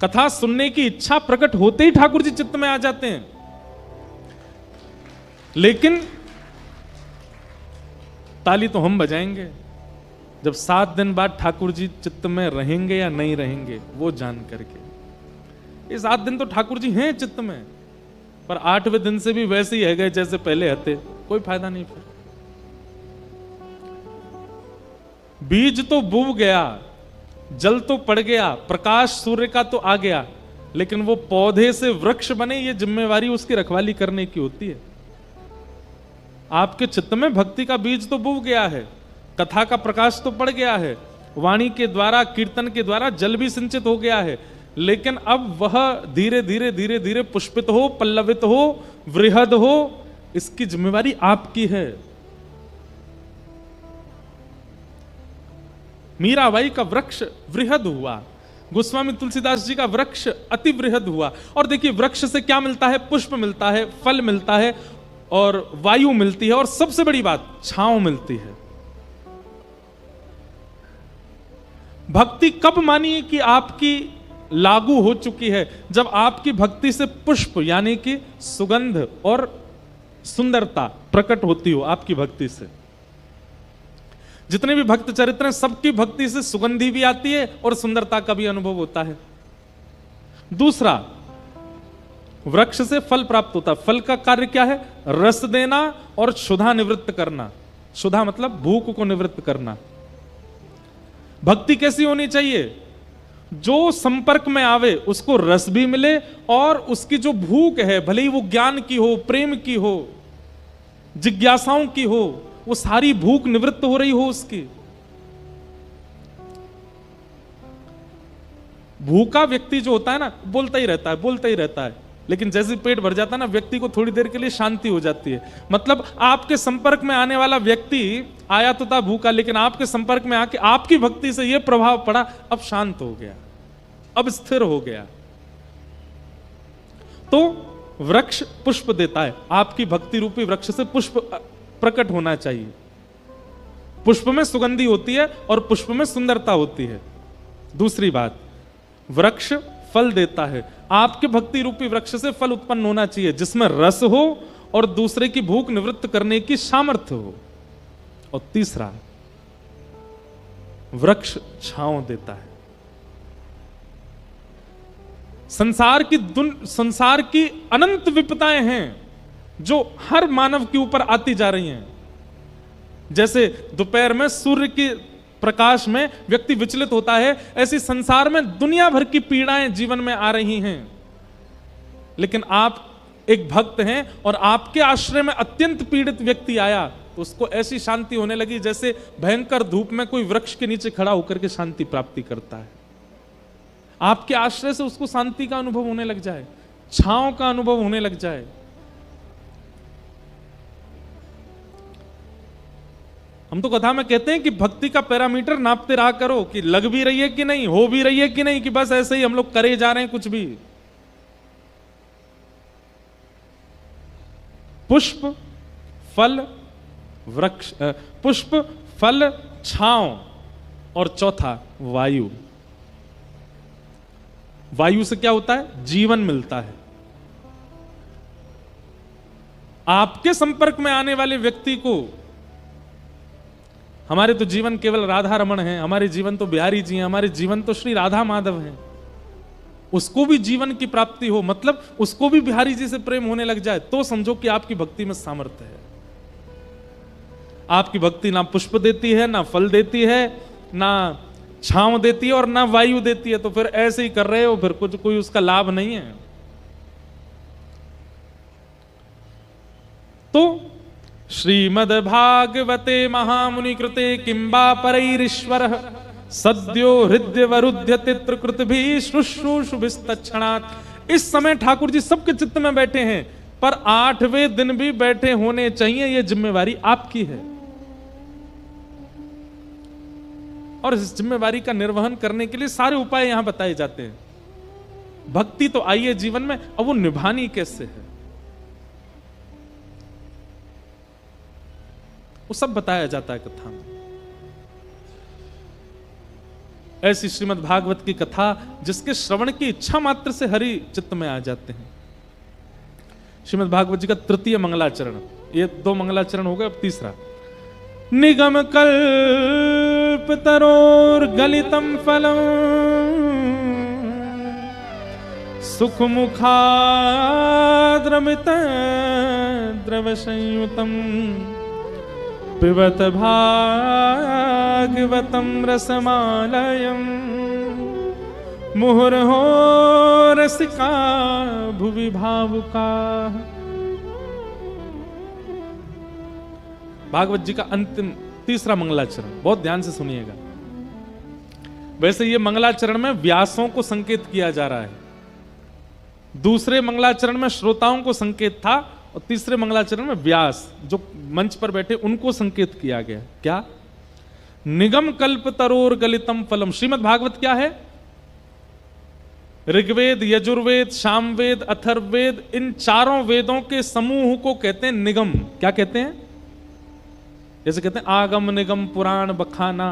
कथा सुनने की इच्छा प्रकट होते ही ठाकुर जी चित्त में आ जाते हैं। लेकिन ताली तो हम बजाएंगे जब 7 दिन बाद ठाकुर जी चित्त में रहेंगे या नहीं रहेंगे वो जान करके। ये 7 दिन तो ठाकुर जी हैं चित्त में, पर 8वें दिन से भी वैसे ही है गए जैसे पहले हते, कोई फायदा नहीं। फिर बीज तो बूब गया, जल तो पड़ गया, प्रकाश सूर्य का तो आ गया, लेकिन वो पौधे से वृक्ष बने, ये जिम्मेवारी उसकी रखवाली करने की होती है। आपके चित्त में भक्ति का बीज तो बूब गया है, कथा का प्रकाश तो पड़ गया है, वाणी के द्वारा कीर्तन के द्वारा जल भी सिंचित हो गया है, लेकिन अब वह धीरे धीरे धीरे धीरे पुष्पित हो, पल्लवित हो, वृहद हो, इसकी जिम्मेवारी आपकी है। मीराबाई का वृक्ष वृहद हुआ, गोस्वामी तुलसीदास जी का वृक्ष अति वृहद हुआ। और देखिए वृक्ष से क्या मिलता है? पुष्प मिलता है, फल मिलता है और वायु मिलती है, और सबसे बड़ी बात छांव मिलती है। भक्ति कब मानिए कि आपकी लागू हो चुकी है? जब आपकी भक्ति से पुष्प यानी कि सुगंध और सुंदरता प्रकट होती हो आपकी भक्ति से। जितने भी भक्त चरित्र हैं सबकी भक्ति से सुगंधी भी आती है और सुंदरता का भी अनुभव होता है। दूसरा, वृक्ष से फल प्राप्त होता है। फल का कार्य क्या है? रस देना और क्षुधा निवृत्त करना। क्षुधा मतलब भूख को निवृत्त करना। भक्ति कैसी होनी चाहिए? जो संपर्क में आवे उसको रस भी मिले और उसकी जो भूख है, भले ही वो ज्ञान की हो, प्रेम की हो, जिज्ञासाओं की हो, वो सारी भूख निवृत्त हो रही हो उसकी। भूखा व्यक्ति जो होता है ना, बोलता ही रहता है, बोलता ही रहता है, लेकिन जैसे पेट भर जाता है ना, व्यक्ति को थोड़ी देर के लिए शांति हो जाती है। मतलब आपके संपर्क में आने वाला व्यक्ति आया तो था भूखा, लेकिन आपके संपर्क में आके आपकी भक्ति से यह प्रभाव पड़ा, अब शांत हो गया, अब स्थिर हो गया। तो वृक्ष पुष्प देता है, आपकी भक्ति रूपी वृक्ष से पुष्प प्रकट होना चाहिए। पुष्प में सुगंधी होती है और पुष्प में सुंदरता होती है। दूसरी बात, वृक्ष फल देता है, आपके भक्ति रूपी वृक्ष से फल उत्पन्न होना चाहिए जिसमें रस हो और दूसरे की भूख निवृत्त करने की सामर्थ्य हो। और तीसरा, वृक्ष छांव देता है। संसार की अनंत विपदाएं हैं जो हर मानव के ऊपर आती जा रही हैं। जैसे दोपहर में सूर्य के प्रकाश में व्यक्ति विचलित होता है, ऐसी संसार में दुनिया भर की पीड़ाएं जीवन में आ रही हैं। लेकिन आप एक भक्त हैं और आपके आश्रय में अत्यंत पीड़ित व्यक्ति आया तो उसको ऐसी शांति होने लगी जैसे भयंकर धूप में कोई वृक्ष के नीचे खड़ा होकर के शांति प्राप्ति करता है। आपके आश्रय से उसको शांति का अनुभव होने लग जाए, छांव का अनुभव होने लग जाए। हम तो कथा में कहते हैं कि भक्ति का पैरामीटर नापते रहा करो कि लग भी रही है कि नहीं, हो भी रही है कि नहीं, कि बस ऐसे ही हम लोग करे जा रहे हैं कुछ भी। पुष्प फल वृक्ष, पुष्प फल छांव, और चौथा वायु। वायु से क्या होता है? जीवन मिलता है। आपके संपर्क में आने वाले व्यक्ति को, हमारे तो जीवन केवल राधा रमण है, हमारे जीवन तो बिहारी जी हैं, हमारे जीवन तो श्री राधा माधव हैं, उसको भी जीवन की प्राप्ति हो, मतलब उसको भी बिहारी जी से प्रेम होने लग जाए, तो समझो कि आपकी भक्ति में सामर्थ्य है। आपकी भक्ति ना पुष्प देती है, ना फल देती है, ना छांव देती है और ना वायु देती है, तो फिर ऐसे ही कर रहे हो, फिर कुछ कोई उसका लाभ नहीं है। तो श्रीमद् भागवते महामुनि कृते किंबा परैरीश्वरः सद्यो हृदय वरुध्य तित्रकृत भी शुश्रूषुभिस्तक्षणात्। इस समय ठाकुर जी सबके चित्त में बैठे हैं, पर 8वें दिन भी बैठे होने चाहिए, यह जिम्मेवारी आपकी है। और इस जिम्मेवारी का निर्वहन करने के लिए सारे उपाय यहां बताए जाते हैं। भक्ति तो आई है जीवन में, अब वो निभानी कैसे है वो सब बताया जाता है कथा में। ऐसी श्रीमद् भागवत की कथा जिसके श्रवण की इच्छा मात्र से हरि चित्त में आ जाते हैं। श्रीमद् भागवत जी का तृतीय मंगलाचरण, ये 2 मंगलाचरण हो गए, अब तीसरा। निगम कल्प तरोर गलितम फलम सुख मुखाद्रमित द्रव संयुतम पिबत भागवतम रसमालयम मुहुर्हो रसिका भुवि भावुका। भागवत जी का अंतिम तीसरा मंगलाचरण, बहुत ध्यान से सुनिएगा। वैसे ये मंगलाचरण में व्यासों को संकेत किया जा रहा है, दूसरे मंगलाचरण में श्रोताओं को संकेत था, और तीसरे मंगलाचरण में व्यास जो मंच पर बैठे उनको संकेत किया गया। क्या? निगम कल्प तरोर गलितम फलम। श्रीमद् भागवत क्या है? ऋग्वेद, यजुर्वेद, सामवेद, अथर्ववेद, इन चारों वेदों के समूह को कहते हैं निगम। क्या कहते हैं? जैसे कहते हैं आगम, निगम, पुराण, बखाना।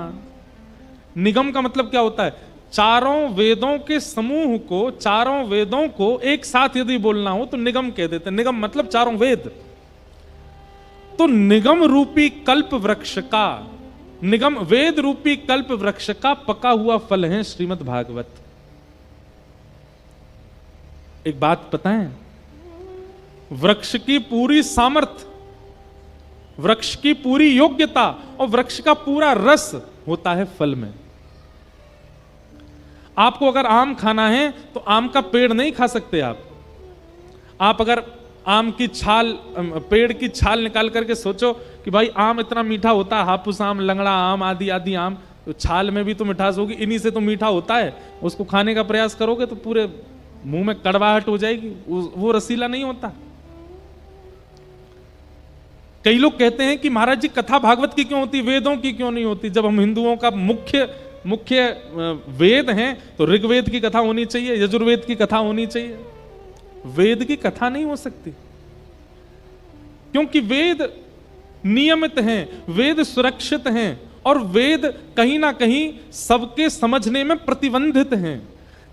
निगम का मतलब क्या होता है? चारों वेदों के समूह को, चारों वेदों को एक साथ यदि बोलना हो तो निगम कह देते हैं। निगम मतलब चारों वेद। तो निगम रूपी कल्प वृक्ष का, निगम वेद रूपी कल्प वृक्ष का पका हुआ फल है श्रीमद् भागवत। एक बात पता है, वृक्ष की पूरी सामर्थ्य, वृक्ष की पूरी योग्यता और वृक्ष का पूरा रस होता है फल में। आपको अगर आम खाना है तो आम का पेड़ नहीं खा सकते आप अगर आम की छाल, पेड़ की छाल निकाल करके सोचो कि भाई आम इतना मीठा होता है, हापुस आम, लंगड़ा आम, आदि आदि आम, तो छाल में भी तो मिठास होगी, इन्हीं से तो मीठा होता है। उसको खाने का प्रयास करोगे तो पूरे मुंह में कड़वाहट हो जाएगी, वो रसीला नहीं होता। कई लोग कहते हैं कि महाराज जी कथा भागवत की क्यों होती, वेदों की क्यों नहीं होती? जब हम हिंदुओं का मुख्य वेद हैं तो ऋग्वेद की कथा होनी चाहिए, यजुर्वेद की कथा होनी चाहिए। वेद की कथा नहीं हो सकती, क्योंकि वेद नियमित हैं, वेद सुरक्षित हैं, और वेद कहीं ना कहीं सबके समझने में प्रतिबंधित हैं।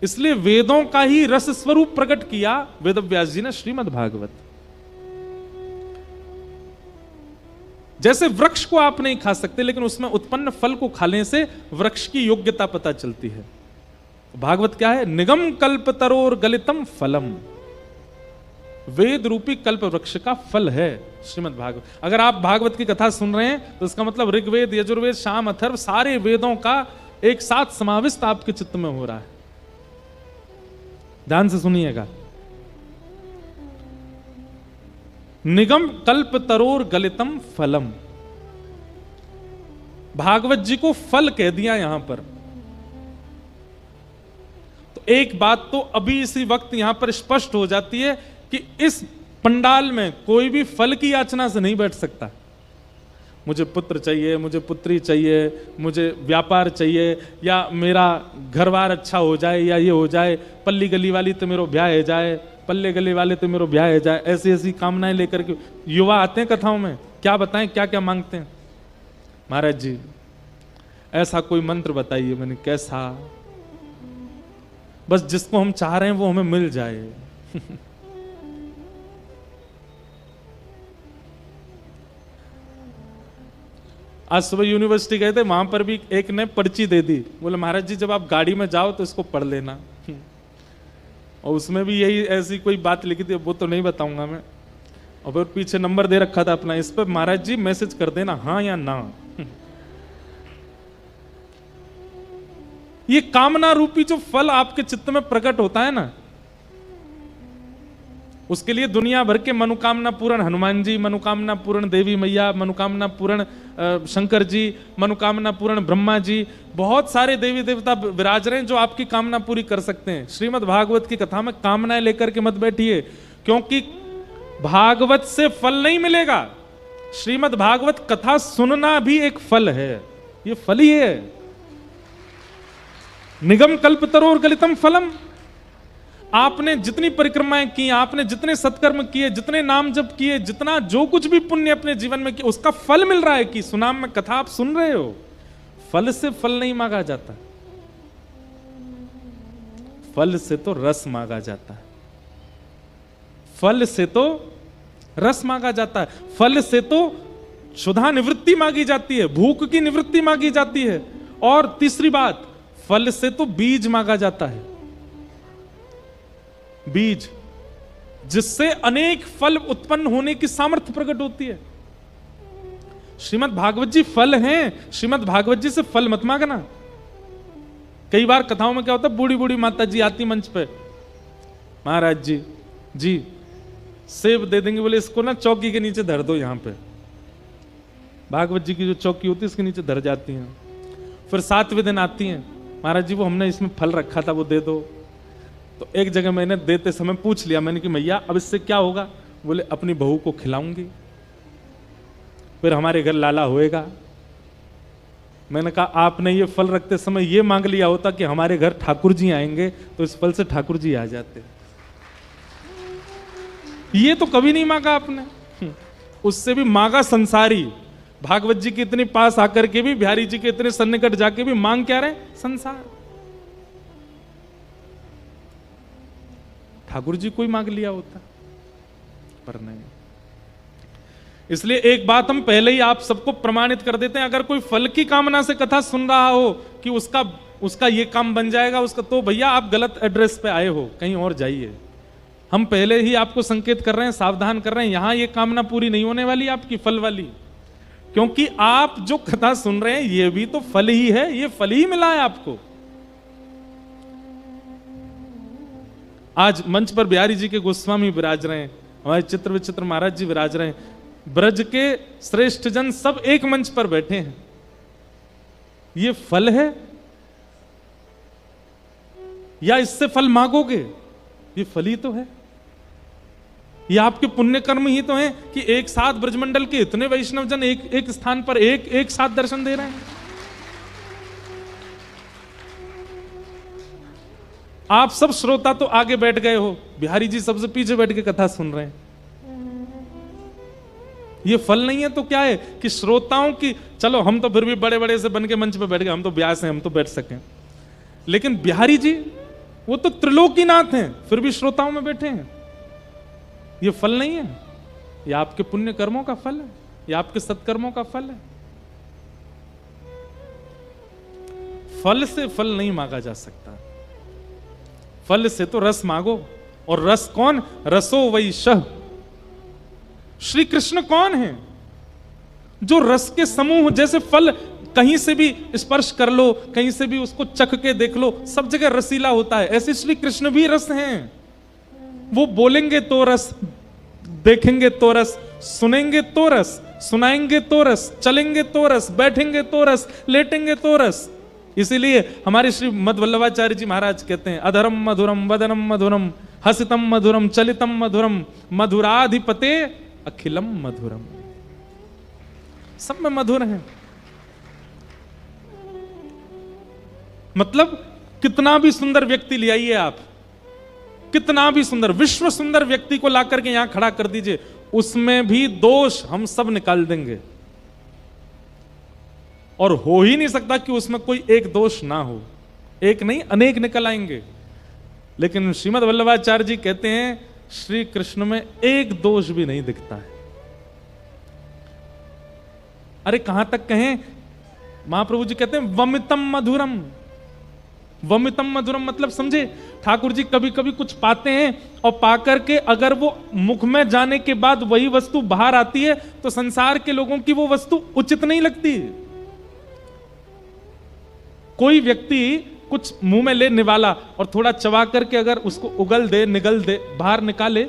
इसलिए वेदों का ही रस स्वरूप प्रकट किया वेदव्यास जी ने श्रीमद् भागवत। जैसे वृक्ष को आप नहीं खा सकते, लेकिन उसमें उत्पन्न फल को खाने से वृक्ष की योग्यता पता चलती है। भागवत क्या है? निगम कल्प तरोर गलितम फलम। वेद रूपी कल्प वृक्ष का फल है श्रीमद् भागवत। अगर आप भागवत की कथा सुन रहे हैं तो इसका मतलब ऋग्वेद, यजुर्वेद, साम, अथर्व सारे वेदों का एक साथ समाविष्ट आपके चित्त में हो रहा है। ध्यान से सुनिएगा। निगम कल्प तरोर गलितम फलम। भागवत जी को फल कह दिया यहां पर। तो एक बात तो अभी इसी वक्त यहां पर स्पष्ट हो जाती है कि इस पंडाल में कोई भी फल की याचना से नहीं बैठ सकता। मुझे पुत्र चाहिए, मुझे पुत्री चाहिए, मुझे व्यापार चाहिए, या मेरा घरबार अच्छा हो जाए, या ये हो जाए, पल्ली गली वाली तो मेरो ब्याह हो जाए, पल्ले गली वाले तो मेरो ब्याह हो जाए, ऐसी ऐसी कामनाएं लेकर के युवा आते हैं कथाओं में। क्या बताएं, क्या क्या मांगते हैं? महाराज जी ऐसा कोई मंत्र बताइए। मैंने कैसा? बस जिसको हम चाह रहे हैं वो हमें मिल जाए। आज सुबह यूनिवर्सिटी गए थे, वहां पर भी एक ने पर्ची दे दी, बोले महाराज जी जब आप गाड़ी में जाओ तो इसको पढ़ लेना। और उसमें भी यही ऐसी कोई बात लिखी थी, वो तो नहीं बताऊंगा मैं। और फिर पीछे नंबर दे रखा था अपना, इस पर महाराज जी मैसेज कर देना हाँ या ना। ये कामना रूपी जो फल आपके चित्त में प्रकट होता है ना, उसके लिए दुनिया भर के मनोकामना पूर्ण हनुमान जी, मनोकामना पूर्ण देवी मैया, मनोकामना पूर्ण शंकर जी, मनोकामना पूर्ण ब्रह्मा जी, बहुत सारे देवी देवता विराज रहे हैं जो आपकी कामना पूरी कर सकते हैं। श्रीमद् भागवत की कथा में कामनाएं लेकर के मत बैठिए, क्योंकि भागवत से फल नहीं मिलेगा। श्रीमद् भागवत कथा सुनना भी एक फल है, ये फल ही है। निगम कल्पतरोर गलितम फलम। आपने जितनी परिक्रमाएं की, आपने जितने सत्कर्म किए, जितने नाम जप किए, जितना जो कुछ भी पुण्य अपने जीवन में किया, उसका फल मिल रहा है कि सुनाम में कथा आप सुन रहे हो। फल से फल नहीं मांगा जाता, फल से तो रस मांगा जाता है। फल से तो रस मांगा जाता है, फल से तो क्षुधा निवृत्ति मांगी जाती है, भूख की निवृत्ति मांगी जाती है। और तीसरी बात, फल से तो बीज मांगा जाता है, बीज जिससे अनेक फल उत्पन्न होने की सामर्थ्य प्रकट होती है। श्रीमद् भागवत जी फल हैं, श्रीमद् भागवत जी से फल मत मांगना। कई बार कथाओं में क्या होता है, बूढ़ी बूढ़ी माता जी आती मंच पे, महाराज जी जी सेब दे देंगे, बोले इसको ना चौकी के नीचे धर दो, यहां पे भागवत जी की जो चौकी होती है इसके नीचे धर जाती हैं। फिर 7वें दिन आती हैं, महाराज जी वो हमने इसमें फल रखा था वो दे दो। तो एक जगह मैंने देते समय पूछ लिया, मैंने कि मैया अब इससे क्या होगा? बोले अपनी बहू को खिलाऊंगी, फिर हमारे घर लाला होएगा। मैंने कहा आपने ये फल रखते समय ये मांग लिया होता कि हमारे घर ठाकुर जी आएंगे, तो इस फल से ठाकुर जी आ जाते। ये तो कभी नहीं मांगा आपने। उससे भी मांगा संसारी। भागवत जी के इतने पास आकर के भी, बिहारी जी के इतने सन्निकट जाके भी मांग क्या रहे? संसार। ठाकुर जी कोई मांग लिया होता, पर नहीं। इसलिए एक बात हम पहले ही आप सबको प्रमाणित कर देते हैं, अगर कोई फल की कामना से कथा सुन रहा हो कि उसका ये काम बन जाएगा उसका, तो भैया आप गलत एड्रेस पे आए हो, कहीं और जाइए। हम पहले ही आपको संकेत कर रहे हैं, सावधान कर रहे हैं, यहां ये कामना पूरी नहीं होने वाली आपकी फल वाली, क्योंकि आप जो कथा सुन रहे हैं ये भी तो फल ही है, ये फल ही मिला है आपको। आज मंच पर बिहारी जी के गोस्वामी विराज रहे हैं, हमारे चित्र विचित्र महाराज जी विराज रहे हैं, ब्रज के श्रेष्ठ जन सब एक मंच पर बैठे हैं। ये फल है या इससे फल मांगोगे? ये फल ही तो है। ये आपके पुण्य कर्म ही तो हैं कि एक साथ ब्रजमंडल के इतने वैष्णव जन एक स्थान पर एक साथ दर्शन दे रहे हैं। आप सब श्रोता तो आगे बैठ गए हो, बिहारी जी सबसे पीछे बैठ के कथा सुन रहे हैं। ये फल नहीं है तो क्या है कि श्रोताओं की, चलो हम तो फिर भी बड़े बड़े से बन के मंच पे बैठ गए, हम तो व्यास हैं, हम तो बैठ सकें, लेकिन बिहारी जी वो तो त्रिलोकीनाथ हैं, फिर भी श्रोताओं में बैठे हैं। ये फल नहीं है, ये आपके पुण्य कर्मों का फल है, ये आपके सत्कर्मों का फल है। फल से फल नहीं मांगा जा सकता, फल से तो रस मांगो। और रस कौन? रसो वही शह। श्री कृष्ण कौन है? जो रस के समूह, जैसे फल कहीं से भी स्पर्श कर लो, कहीं से भी उसको चख के देख लो, सब जगह रसीला होता है, ऐसे श्री कृष्ण भी रस हैं। वो बोलेंगे तो रस, देखेंगे तो रस, सुनेंगे तो रस, सुनाएंगे तो रस, चलेंगे तो रस, बैठेंगे तो रस, लेटेंगे तो रस। इसीलिए हमारे श्री मध्वल्लभाचार्य जी महाराज कहते हैं, अधरम मधुरम वदनम मधुरम हसितम मधुरम चलितम मधुरम मधुराधिपते अखिलम मधुरम। सब में मधुर है। मतलब कितना भी सुंदर व्यक्ति ले आइए आप, कितना भी सुंदर, विश्व सुंदर व्यक्ति को लाकर के यहां खड़ा कर दीजिए, उसमें भी दोष हम सब निकाल देंगे। और हो ही नहीं सकता कि उसमें कोई एक दोष ना हो, एक नहीं अनेक निकल आएंगे। लेकिन श्रीमद् वल्लभाचार्य जी कहते हैं श्री कृष्ण में एक दोष भी नहीं दिखता है। अरे कहां तक कहें, महाप्रभु जी कहते हैं वमितम मधुरम। वमितम मधुरम मतलब समझे, ठाकुर जी कभी कभी कुछ पाते हैं और पाकर के अगर वो मुख में जाने के बाद वही वस्तु बाहर आती है तो संसार के लोगों की वो वस्तु उचित नहीं लगती। कोई व्यक्ति कुछ मुंह में ले निवाला और थोड़ा चबा करके अगर उसको उगल दे, निगल दे, बाहर निकाले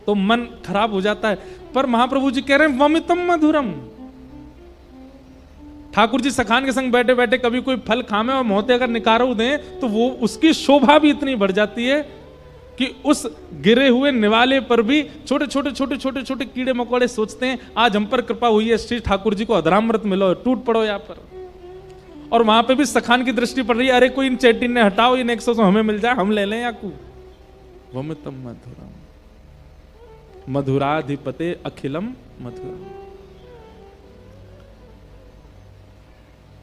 तो मन खराब हो जाता है। पर महाप्रभु जी कह रहे हैं वमितम मधुरम। ठाकुर जी सखान के संग बैठे बैठे कभी कोई फल खामे और मोहते अगर निकारो दें तो वो उसकी शोभा भी इतनी बढ़ जाती है कि उस गिरे हुए निवाले पर भी छोटे छोटे छोटे छोटे छोटे कीड़े मकोड़े सोचते हैं आज हम पर कृपा हुई है, श्री ठाकुर जी को अधरामृत मिलो, टूट पड़ो यहाँ पर। और वहां पे भी सखान की दृष्टि पड़ रही है, अरे कोई इन चैटिन ने हटाओ, इन 100 हमें मिल जाए, हम ले लें याकू। वमितम मधुरम मधुराधिपते अखिलम मधुरम।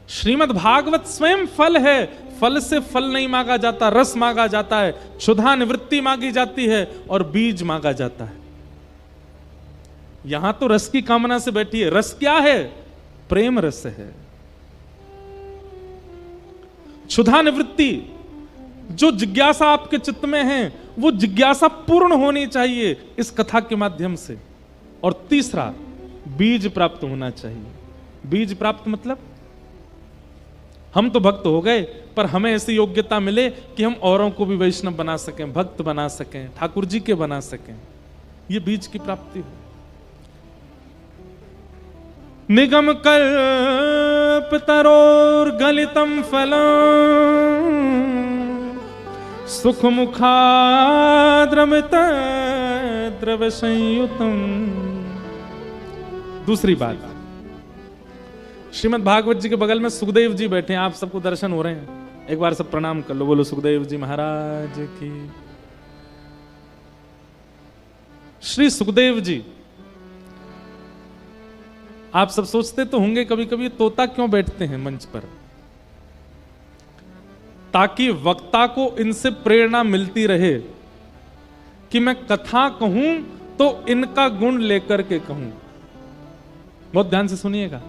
श्रीमद् भागवत स्वयं फल है, फल से फल नहीं मांगा जाता, रस मांगा जाता है, क्षुधा निवृत्ति मांगी जाती है और बीज मांगा जाता है। यहां तो रस की कामना से बैठी है। रस क्या है? प्रेम रस है। क्षुधा निवृत्ति, जो जिज्ञासा आपके चित्त में है वो जिज्ञासा पूर्ण होनी चाहिए इस कथा के माध्यम से। और तीसरा, बीज प्राप्त होना चाहिए। बीज प्राप्त मतलब हम तो भक्त हो गए, पर हमें ऐसी योग्यता मिले कि हम औरों को भी वैष्णव बना सकें, भक्त बना सकें, ठाकुर जी के बना सकें। ये बीज की प्राप्ति हो। निगम कल्पतरोर्गलितं फलम् सुखमुखाद्रमितद्रव संयुतम्। दूसरी बात, श्रीमद् भागवत जी के बगल में सुखदेव जी बैठे हैं, आप सबको दर्शन हो रहे हैं, एक बार सब प्रणाम कर लो, बोलो सुखदेव जी महाराज की। श्री सुखदेव जी, आप सब सोचते तो होंगे कभी कभी तोता क्यों बैठते हैं मंच पर, ताकि वक्ता को इनसे प्रेरणा मिलती रहे कि मैं कथा कहूं तो इनका गुण लेकर के कहूं। बहुत ध्यान से सुनिएगा।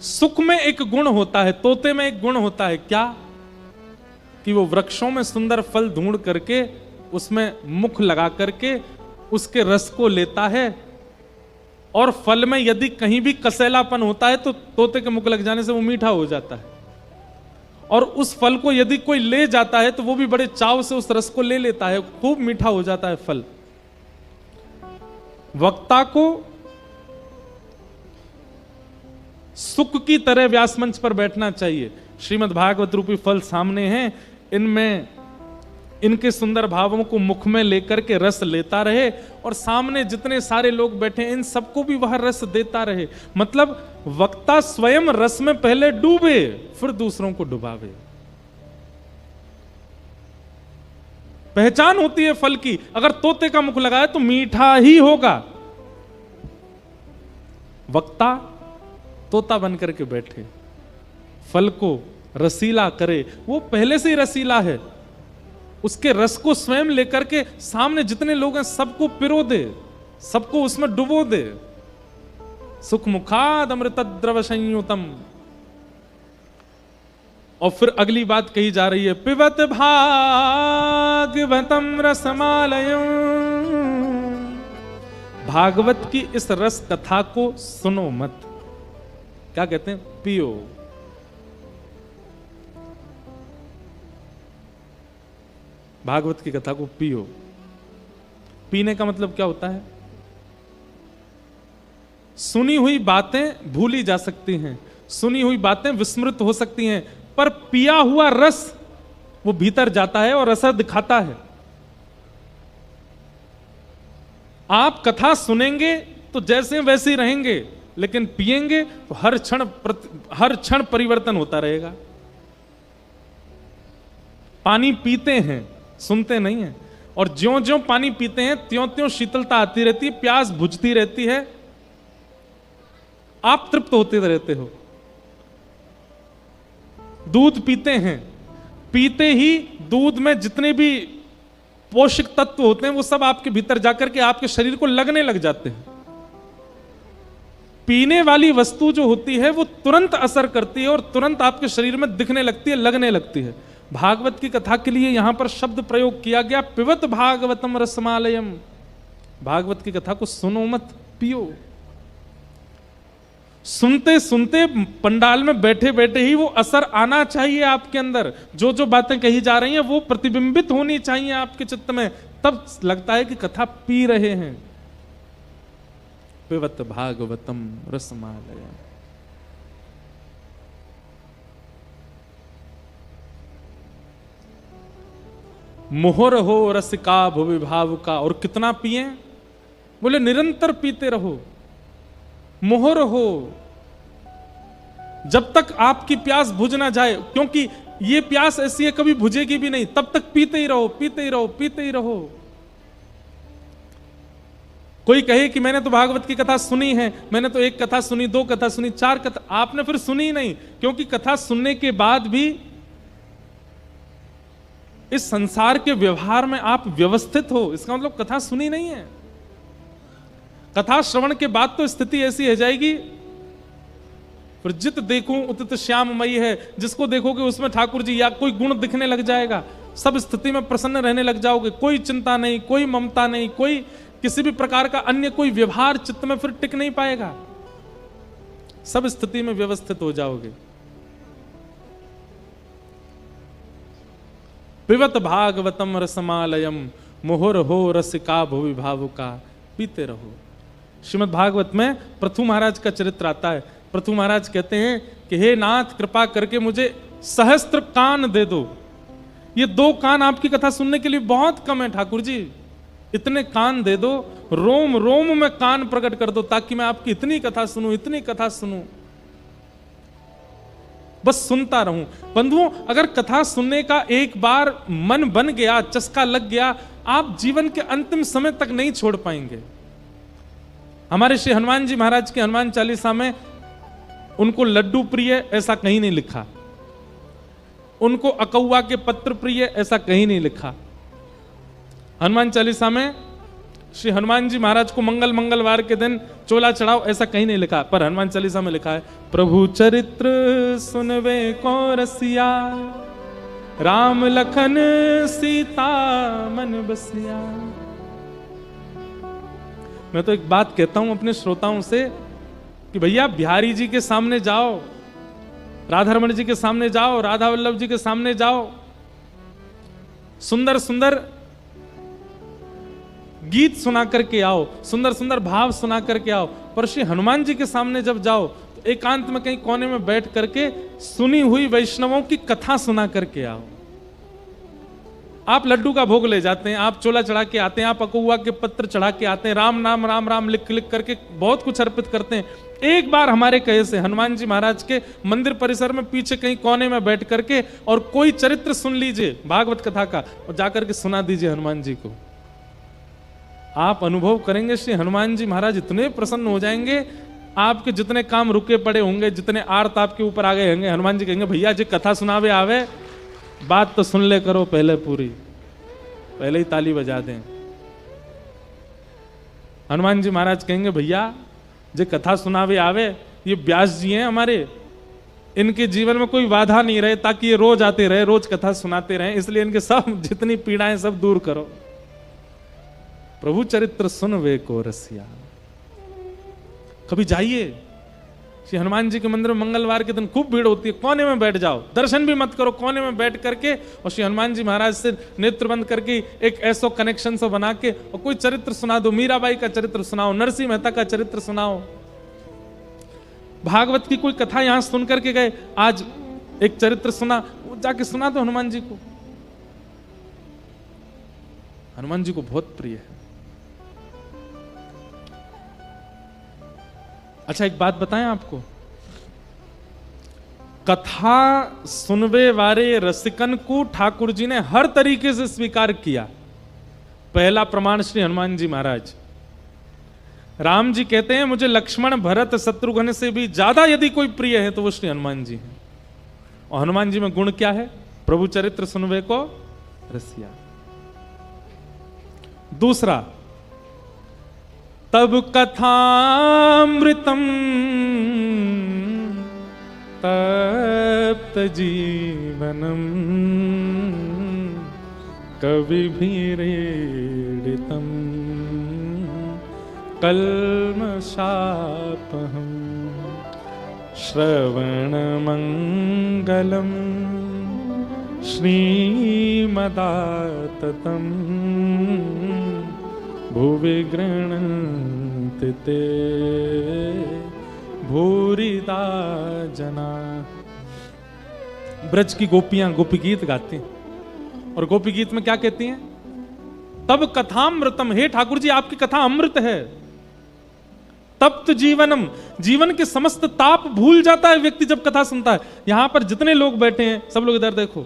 सुख में एक गुण होता है, तोते में एक गुण होता है, क्या कि वो वृक्षों में सुंदर फल ढूंढ करके उसमें मुख लगा करके उसके रस को लेता है, और फल में यदि कहीं भी कसैलापन होता है तो तोते के मुख लग जाने से वो मीठा हो जाता है, और उस फल को यदि कोई ले जाता है तो वो भी बड़े चाव से उस रस को ले लेता है, खूब मीठा हो जाता है फल। वक्ता को सुख की तरह व्यास मंच पर बैठना चाहिए। श्रीमद् भागवत रूपी फल सामने हैं, इनमें इनके सुंदर भावों को मुख में लेकर के रस लेता रहे, और सामने जितने सारे लोग बैठे इन सबको भी वह रस देता रहे। मतलब वक्ता स्वयं रस में पहले डूबे, फिर दूसरों को डुबावे। पहचान होती है फल की, अगर तोते का मुख लगाए तो मीठा ही होगा। वक्ता तोता बनकर के बैठे, फल को रसीला करे, वो पहले से ही रसीला है, उसके रस को स्वयं लेकर के सामने जितने लोग हैं सबको पिरो दे, सबको उसमें डुबो दे। सुख मुखाद अमृतद्रव संयुतम। और फिर अगली बात कही जा रही है, पिबत भागवतम रसमालयम। भागवत की इस रस कथा को सुनो मत, क्या कहते हैं, पियो। भागवत की कथा को पियो। पीने का मतलब क्या होता है, सुनी हुई बातें भूली जा सकती हैं, सुनी हुई बातें विस्मृत हो सकती हैं, पर पिया हुआ रस वो भीतर जाता है और असर दिखाता है। आप कथा सुनेंगे तो जैसे वैसे ही रहेंगे, लेकिन पिएंगे तो हर क्षण परिवर्तन होता रहेगा। पानी पीते हैं, सुनते नहीं हैं, और ज्यों ज्यों पानी पीते हैं त्यों त्यों शीतलता आती रहती है, प्यास बुझती रहती है, आप तृप्त होते रहते हो। दूध पीते हैं, पीते ही दूध में जितने भी पोषक तत्व होते हैं वो सब आपके भीतर जाकर के आपके शरीर को लगने लग जाते हैं। पीने वाली वस्तु जो होती है वो तुरंत असर करती है और तुरंत आपके शरीर में दिखने लगती है, लगने लगती है। भागवत की कथा के लिए यहां पर शब्द प्रयोग किया गया, पिबत भागवतम रसमालयम। भागवत की कथा को सुनो मत, पियो। सुनते सुनते पंडाल में बैठे बैठे ही वो असर आना चाहिए आपके अंदर, जो जो बातें कही जा रही हैं वो प्रतिबिंबित होनी चाहिए आपके चित्त में, तब लगता है कि कथा पी रहे हैं। पिबत भागवतम रसमालयम। मोहर हो रसिका भुवि भावुका। और कितना पिए, बोले निरंतर पीते रहो। मोहर हो, जब तक आपकी प्यास बुझ ना जाए, क्योंकि ये प्यास ऐसी है कभी बुझेगी भी नहीं, तब तक पीते ही रहो, पीते ही रहो, पीते ही रहो। कोई कहे कि मैंने तो भागवत की कथा सुनी है, मैंने तो एक कथा सुनी, दो कथा सुनी, चार कथा, आपने फिर सुनी नहीं, क्योंकि कथा सुनने के बाद भी इस संसार के व्यवहार में आप व्यवस्थित हो, इसका मतलब कथा सुनी नहीं है। कथा श्रवण के बाद तो स्थिति ऐसी हो जाएगी, फिर जित देखूं उतित श्याममयी है, जिसको देखोगे उसमें ठाकुर जी या कोई गुण दिखने लग जाएगा, सब स्थिति में प्रसन्न रहने लग जाओगे, कोई चिंता नहीं, कोई ममता नहीं, कोई किसी भी प्रकार का अन्य कोई व्यवहार चित्त में फिर टिक नहीं पाएगा, सब स्थिति में व्यवस्थित हो जाओगे। पिबत भागवतम रसमालयम, मोहर हो रसिका भुवि भावुका। पीते रहो। श्रीमद् भागवत में पृथु महाराज का चरित्र आता है। पृथु महाराज कहते हैं कि हे नाथ, कृपा करके मुझे सहस्त्र कान दे दो। ये 2 कान आपकी कथा सुनने के लिए बहुत कम है ठाकुर जी, इतने कान दे दो, रोम रोम में कान प्रकट कर दो, ताकि मैं आपकी इतनी कथा सुनूं, इतनी कथा सुनूं, बस सुनता रहूं। बंधुओं, अगर कथा सुनने का एक बार मन बन गया, चस्का लग गया, आप जीवन के अंतिम समय तक नहीं छोड़ पाएंगे। हमारे श्री हनुमान जी महाराज के हनुमान चालीसा में उनको लड्डू प्रिय ऐसा कहीं नहीं लिखा, उनको अकौआ के पत्र प्रिय ऐसा कहीं नहीं लिखा। हनुमान चालीसा में श्री हनुमान जी महाराज को मंगलवार के दिन चोला चढ़ाओ ऐसा कहीं नहीं लिखा, पर हनुमान चालीसा में लिखा है, प्रभु चरित्र सुनवे को रसिया, राम लखन सीता मन बसिया। मैं तो एक बात कहता हूं अपने श्रोताओं से कि भैया बिहारी जी के सामने जाओ, राधा रमण जी के सामने जाओ, राधा वल्लभ जी के सामने जाओ, सुंदर सुंदर गीत सुना करके आओ, सुंदर सुंदर भाव सुना करके आओ, पर श्री हनुमान जी के सामने जब जाओ तो एकांत में कहीं कोने में बैठ करके सुनी हुई वैष्णवों की कथा सुना करके आओ। आप लड्डू का भोग ले जाते हैं, आप चोला चढ़ा के आते हैं, आप अकौआ के पत्र चढ़ा के आते हैं, राम नाम राम राम लिख लिख करके बहुत कुछ अर्पित करते हैं। एक बार हमारे कहे से हनुमान जी महाराज के मंदिर परिसर में पीछे कहीं कोने में बैठ करके और कोई चरित्र सुन लीजिए भागवत कथा का और जाकर के सुना दीजिए हनुमान जी को। आप अनुभव करेंगे श्री हनुमान जी महाराज इतने प्रसन्न हो जाएंगे, आपके जितने काम रुके पड़े होंगे, जितने आर्त आपके ऊपर आ गए होंगे, हनुमान जी कहेंगे भैया जी कथा सुनावे आवे, बात तो सुन ले करो पहले पूरी, पहले ही ताली बजा दें। हनुमान जी महाराज कहेंगे भैया जे कथा सुनावे आवे, ये व्यास जी हैं हमारे, इनके जीवन में कोई बाधा नहीं रहे, ताकि ये रोज आते रहे, रोज कथा सुनाते रहे, इसलिए इनके सब जितनी पीड़ाएं सब दूर करो। प्रभु चरित्र सुन वे को रसिया। कभी जाइए श्री हनुमान जी के मंदिर में मंगलवार के दिन खूब भीड़ होती है, कोने में बैठ जाओ, दर्शन भी मत करो, कोने में बैठ करके और श्री हनुमान जी महाराज से नेत्र बंद करके एक ऐसा कनेक्शन से बना के और कोई चरित्र सुना दो, मीराबाई का चरित्र सुनाओ, नरसिंह मेहता का चरित्र सुनाओ। भागवत की कोई कथा यहां सुन करके गए, आज एक चरित्र सुना, जाके सुना दो हनुमान जी को। हनुमान जी को बहुत प्रिय है। अच्छा एक बात बताएं आपको, कथा सुनवे वाले रसिकन को ठाकुर जी ने हर तरीके से स्वीकार किया। पहला प्रमाण श्री हनुमान जी महाराज, राम जी कहते हैं मुझे लक्ष्मण भरत शत्रुघ्न से भी ज्यादा यदि कोई प्रिय है तो वो श्री हनुमान जी हैं। और हनुमान जी में गुण क्या है? प्रभु चरित्र सुनवे को रसिया। दूसरा, तब कथामृतम तप्त जीवनम कविभिरेडितम कल्मषापहम श्रवणमंगलम श्रीमदाततम भुवि गृह्णन्ति ते भूरिदा जना। ब्रज की गोपियां गोपी गीत गाती हैं और गोपी गीत में क्या कहती हैं? तब कथामृतम, हे ठाकुर जी आपकी कथा अमृत है। तप्त जीवनम, जीवन के समस्त ताप भूल जाता है व्यक्ति जब कथा सुनता है। यहां पर जितने लोग बैठे हैं सब लोग इधर देखो,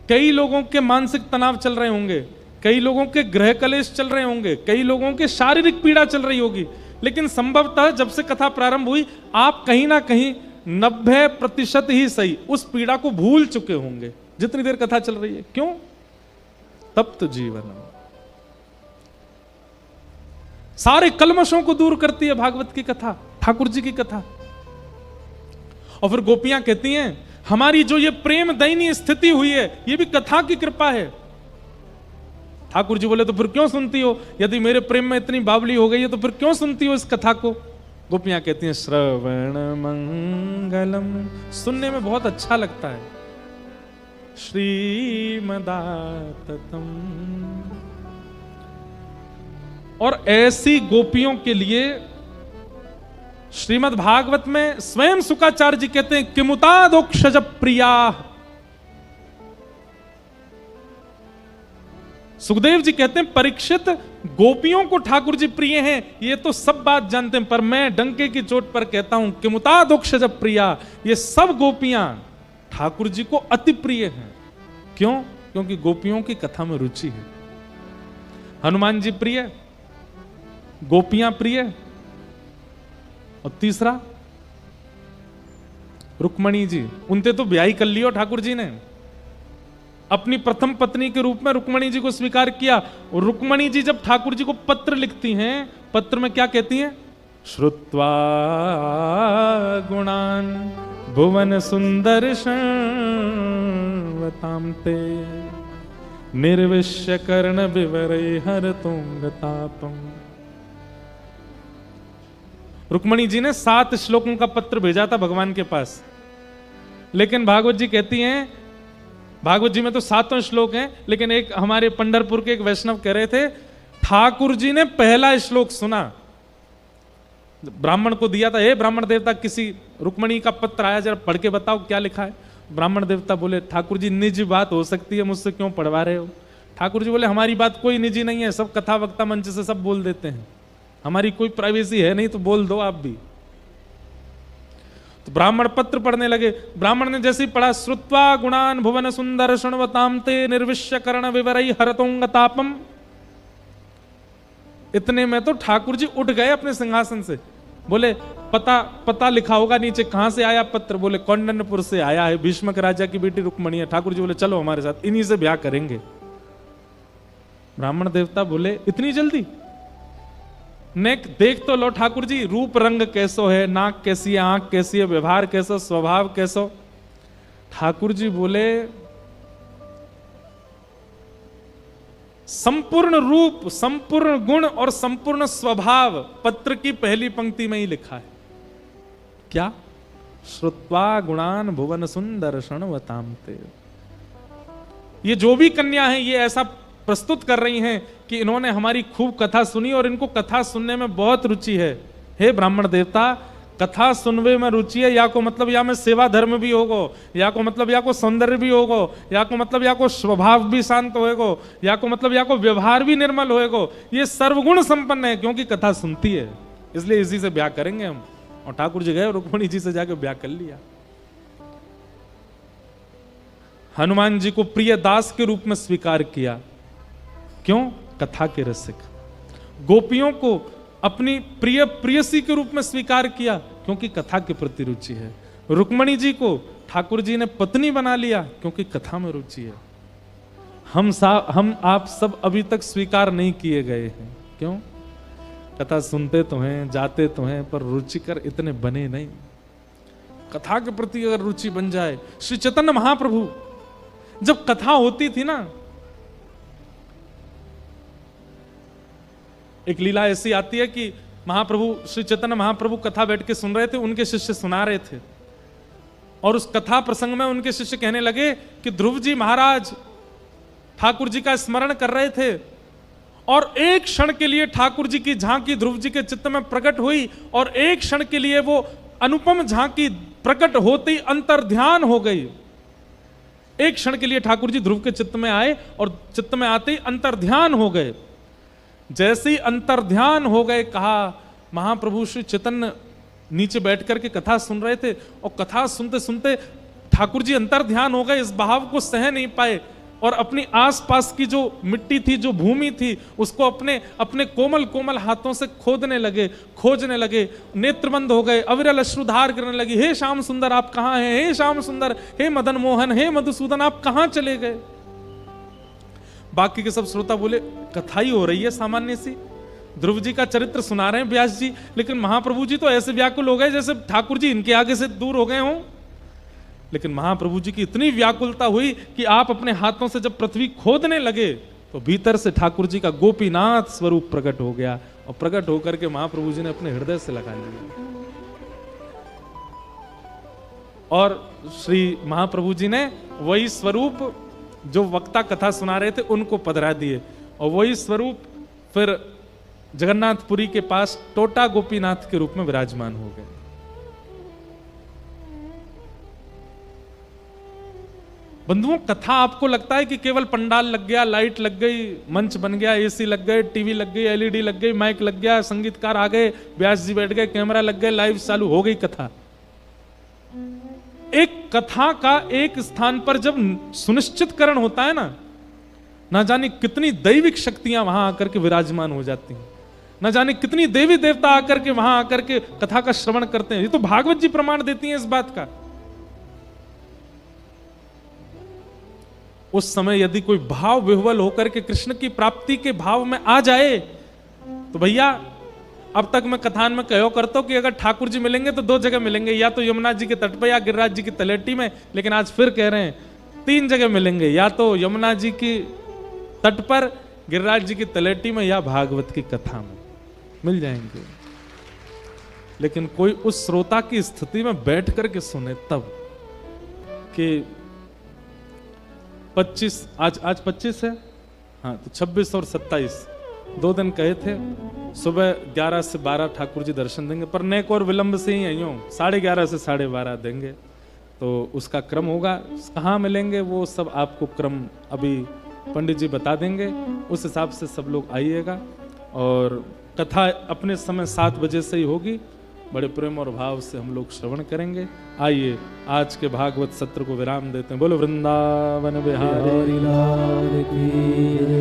कई लोगों के मानसिक तनाव चल रहे होंगे, कई लोगों के गृह कलेश चल रहे होंगे, कई लोगों के शारीरिक पीड़ा चल रही होगी, लेकिन संभवतः जब से कथा प्रारंभ हुई आप कहीं ना कहीं 90% ही सही उस पीड़ा को भूल चुके होंगे जितनी देर कथा चल रही है। क्यों? तप्त जीवन, सारे कलमशों को दूर करती है भागवत की कथा, ठाकुर जी की कथा। और फिर गोपियां कहती हैं हमारी जो ये प्रेम दयनीय स्थिति हुई है ये भी कथा की कृपा है। ठाकुर जी बोले तो फिर क्यों सुनती हो? यदि मेरे प्रेम में इतनी बावली हो गई है तो फिर क्यों सुनती हो इस कथा को? गोपियां कहती हैं श्रवण मंगलम, सुनने में बहुत अच्छा लगता है। श्रीमदाततम, और ऐसी गोपियों के लिए श्रीमद् भागवत में स्वयं शुकाचार्य जी कहते हैं किमुतादोक्षज प्रिया। सुखदेव जी कहते हैं परीक्षित गोपियों को ठाकुर जी प्रिय हैं, ये तो सब बात जानते हैं, पर मैं डंके की चोट पर कहता हूं किमुतादोक्षज प्रिया, ये सब गोपियां ठाकुर जी को अति प्रिय हैं। क्यों? क्योंकि गोपियों की कथा में रुचि है। हनुमान जी प्रिय, गोपियां प्रिय, और तीसरा रुक्मणी जी, उनते तो ब्याह कर लियो ठाकुर जी ने। अपनी प्रथम पत्नी के रूप में रुक्मणी जी को स्वीकार किया। और रुक्मणी जी जब ठाकुर जी को पत्र लिखती हैं, पत्र में क्या कहती हैं? श्रुत्वा गुणान भुवन सुंदर शतामते निर्विश्य कर्ण विवरे हर तुंगतापम। रुक्मणी जी ने 7 श्लोकों का पत्र भेजा था भगवान के पास, लेकिन भागवत जी कहती हैं, भागवत जी में तो 7 श्लोक हैं, लेकिन एक हमारे पंढरपुर के एक वैष्णव कह रहे थे ठाकुर जी ने पहला श्लोक सुना, ब्राह्मण को दिया था, हे ब्राह्मण देवता किसी रुक्मणी का पत्र आया, जरा पढ़ के बताओ क्या लिखा है। ब्राह्मण देवता बोले ठाकुर जी निजी बात हो सकती है, मुझसे क्यों पढ़वा रहे हो। ठाकुर जी बोले हमारी बात कोई निजी नहीं है, सब कथा वक्ता मंच से सब बोल देते हैं, हमारी कोई प्राइवेसी है नहीं, तो बोल दो आप भी। तो ब्राह्मण पत्र पढ़ने लगे। ब्राह्मण ने जैसे ही पढ़ा श्रुत्वा गुणान भुवन सुंदर शृण्वतामते निर्विश्य कर्ण विवरई हरतोंगतापम, इतने में तो ठाकुर जी उठ गए अपने सिंहासन से। बोले पता लिखा होगा नीचे, कहां से आया पत्र? बोले कौंडन्यपुर से आया है, भीष्मक राजा की बेटी रुक्मणी है। ठाकुर जी बोले चलो हमारे साथ, इन्हीं से ब्याह करेंगे। ब्राह्मण देवता बोले इतनी जल्दी? ने देख तो लो ठाकुर जी, रूप रंग कैसो है, नाक कैसी है, आंख कैसी है, व्यवहार कैसो, स्वभाव कैसो। ठाकुर जी बोले संपूर्ण रूप, संपूर्ण गुण और संपूर्ण स्वभाव पत्र की पहली पंक्ति में ही लिखा है। क्या? श्रुत्वा गुणान भुवन सुंदर शृण्वतामते। ये जो भी कन्या है ये ऐसा प्रस्तुत कर रही हैं कि इन्होंने हमारी खूब कथा सुनी और इनको कथा सुनने में बहुत रुचि है। हे ब्राह्मण देवता, कथा सुनने में रुचि है, या को मतलब या में सेवा धर्म भी होगो, या को मतलब या को सौंदर्य भी होगो, या को मतलब या को स्वभाव भी शांत होएगो, या को मतलब या को व्यवहार भी निर्मल होएगो। ये सर्वगुण संपन्न है क्योंकि कथा सुनती है, इसलिए इसी से ब्याह करेंगे हम। और ठाकुर जी गए, रुक्मणी जी से जाके ब्याह कर लिया। हनुमान जी को प्रिय दास के रूप में स्वीकार किया। क्यों? कथा के रसिक। गोपियों को अपनी प्रिय प्रियसी के रूप में स्वीकार किया क्योंकि कथा के प्रति रुचि है। रुक्मणी जी को ठाकुर जी ने पत्नी बना लिया क्योंकि कथा में रुचि है। हम आप सब अभी तक स्वीकार नहीं किए गए हैं। क्यों? कथा सुनते तो हैं, जाते तो हैं, पर रुचिकर इतने बने नहीं। कथा के प्रति अगर रुचि बन जाए, श्री चैतन्य महाप्रभु जब कथा होती थी ना, एक लीला ऐसी आती है कि महाप्रभु, श्री चैतन्य महाप्रभु कथा बैठ के सुन रहे थे, उनके शिष्य सुना रहे थे, और उस कथा प्रसंग में उनके शिष्य कहने लगे कि ध्रुव जी महाराज ठाकुर जी का स्मरण कर रहे थे और एक क्षण के लिए ठाकुर जी की झांकी ध्रुव जी के चित्त में प्रकट हुई, और एक क्षण के लिए वो अनुपम झांकी प्रकट होते ही अंतर्ध्यान हो गई। एक क्षण के लिए ठाकुर जी ध्रुव के चित्त में आए और चित्त में आते ही अंतर्ध्यान हो गए। जैसे ही अंतर्ध्यान हो गए, कहा महाप्रभु श्री चैतन्य नीचे बैठ करके कथा सुन रहे थे, और कथा सुनते सुनते ठाकुर जी अंतर्ध्यान हो गए, इस भाव को सह नहीं पाए और अपनी आसपास की जो मिट्टी थी, जो भूमि थी, उसको अपने अपने कोमल कोमल हाथों से खोजने लगे, नेत्र बंद हो गए, अविरल अश्रुधार गिरने लगी। हे श्याम सुंदर आप कहाँ हैं? हे श्याम सुंदर, हे मदन मोहन, हे मधुसूदन आप कहाँ चले गए? बाकी के सब श्रोता बोले कथा ही हो रही है सामान्य सी, ध्रुव जी का चरित्र सुना रहे हैं व्यास जी, लेकिन महाप्रभु जी तो ऐसे व्याकुल हो गए जैसे ठाकुर जी इनके आगे से दूर हो गए हों। लेकिन महाप्रभु जी की इतनी व्याकुलता हुई कि आप अपने हाथों से जब पृथ्वी खोदने लगे तो भीतर से ठाकुर जी का गोपीनाथ स्वरूप प्रकट हो गया, और प्रकट होकर के महाप्रभु जी ने अपने हृदय से लगा लिया, और श्री महाप्रभु जी ने वही स्वरूप जो वक्ता कथा सुना रहे थे उनको पधरा दिए, और वही स्वरूप फिर जगन्नाथपुरी के पास टोटा गोपीनाथ के रूप में विराजमान हो गए। बंधुओं, कथा आपको लगता है कि केवल पंडाल लग गया, लाइट लग गई, मंच बन गया, एसी लग गए, टीवी लग गई, एलईडी लग गई, माइक लग गया, संगीतकार आ गए, व्यास जी बैठ गए, कैमरा लग गए, लाइव चालू हो गई कथा। एक कथा का एक स्थान पर जब सुनिश्चितकरण होता है ना जाने कितनी दैविक शक्तियां वहां आकर के विराजमान हो जाती हैं, न जाने कितनी देवी देवता आकर के वहां आकर के कथा का श्रवण करते हैं। ये तो भागवत जी प्रमाण देती हैं इस बात का। उस समय यदि कोई भाव विह्वल होकर के कृष्ण की प्राप्ति के भाव में आ जाए तो भैया, अब तक मैं कथान में कहो करता हूं कि अगर ठाकुर जी मिलेंगे तो 2 जगह मिलेंगे, या तो यमुना जी के तट पर या गिरिराज जी की तलेटी में। लेकिन आज फिर कह रहे हैं 3 जगह मिलेंगे, या तो यमुना जी की तट पर, गिरिराज जी की तलेटी में, या भागवत की कथा में मिल जाएंगे। लेकिन कोई उस श्रोता की स्थिति में बैठ करके सुने तब कि 25 आज 25 है, हाँ, तो 26 और 27 2 दिन कहे थे। सुबह 11 से 12 ठाकुर जी दर्शन देंगे, पर नेक और विलंब से ही आइयो, 11:30 से 12:30 देंगे। तो उसका क्रम होगा, कहाँ मिलेंगे वो सब आपको क्रम अभी पंडित जी बता देंगे, उस हिसाब से सब लोग आइएगा। और कथा अपने समय 7 बजे से ही होगी, बड़े प्रेम और भाव से हम लोग श्रवण करेंगे। आइए आज के भागवत सत्र को विराम देते हैं। बोलो वृंदावन बिहारी लाल की।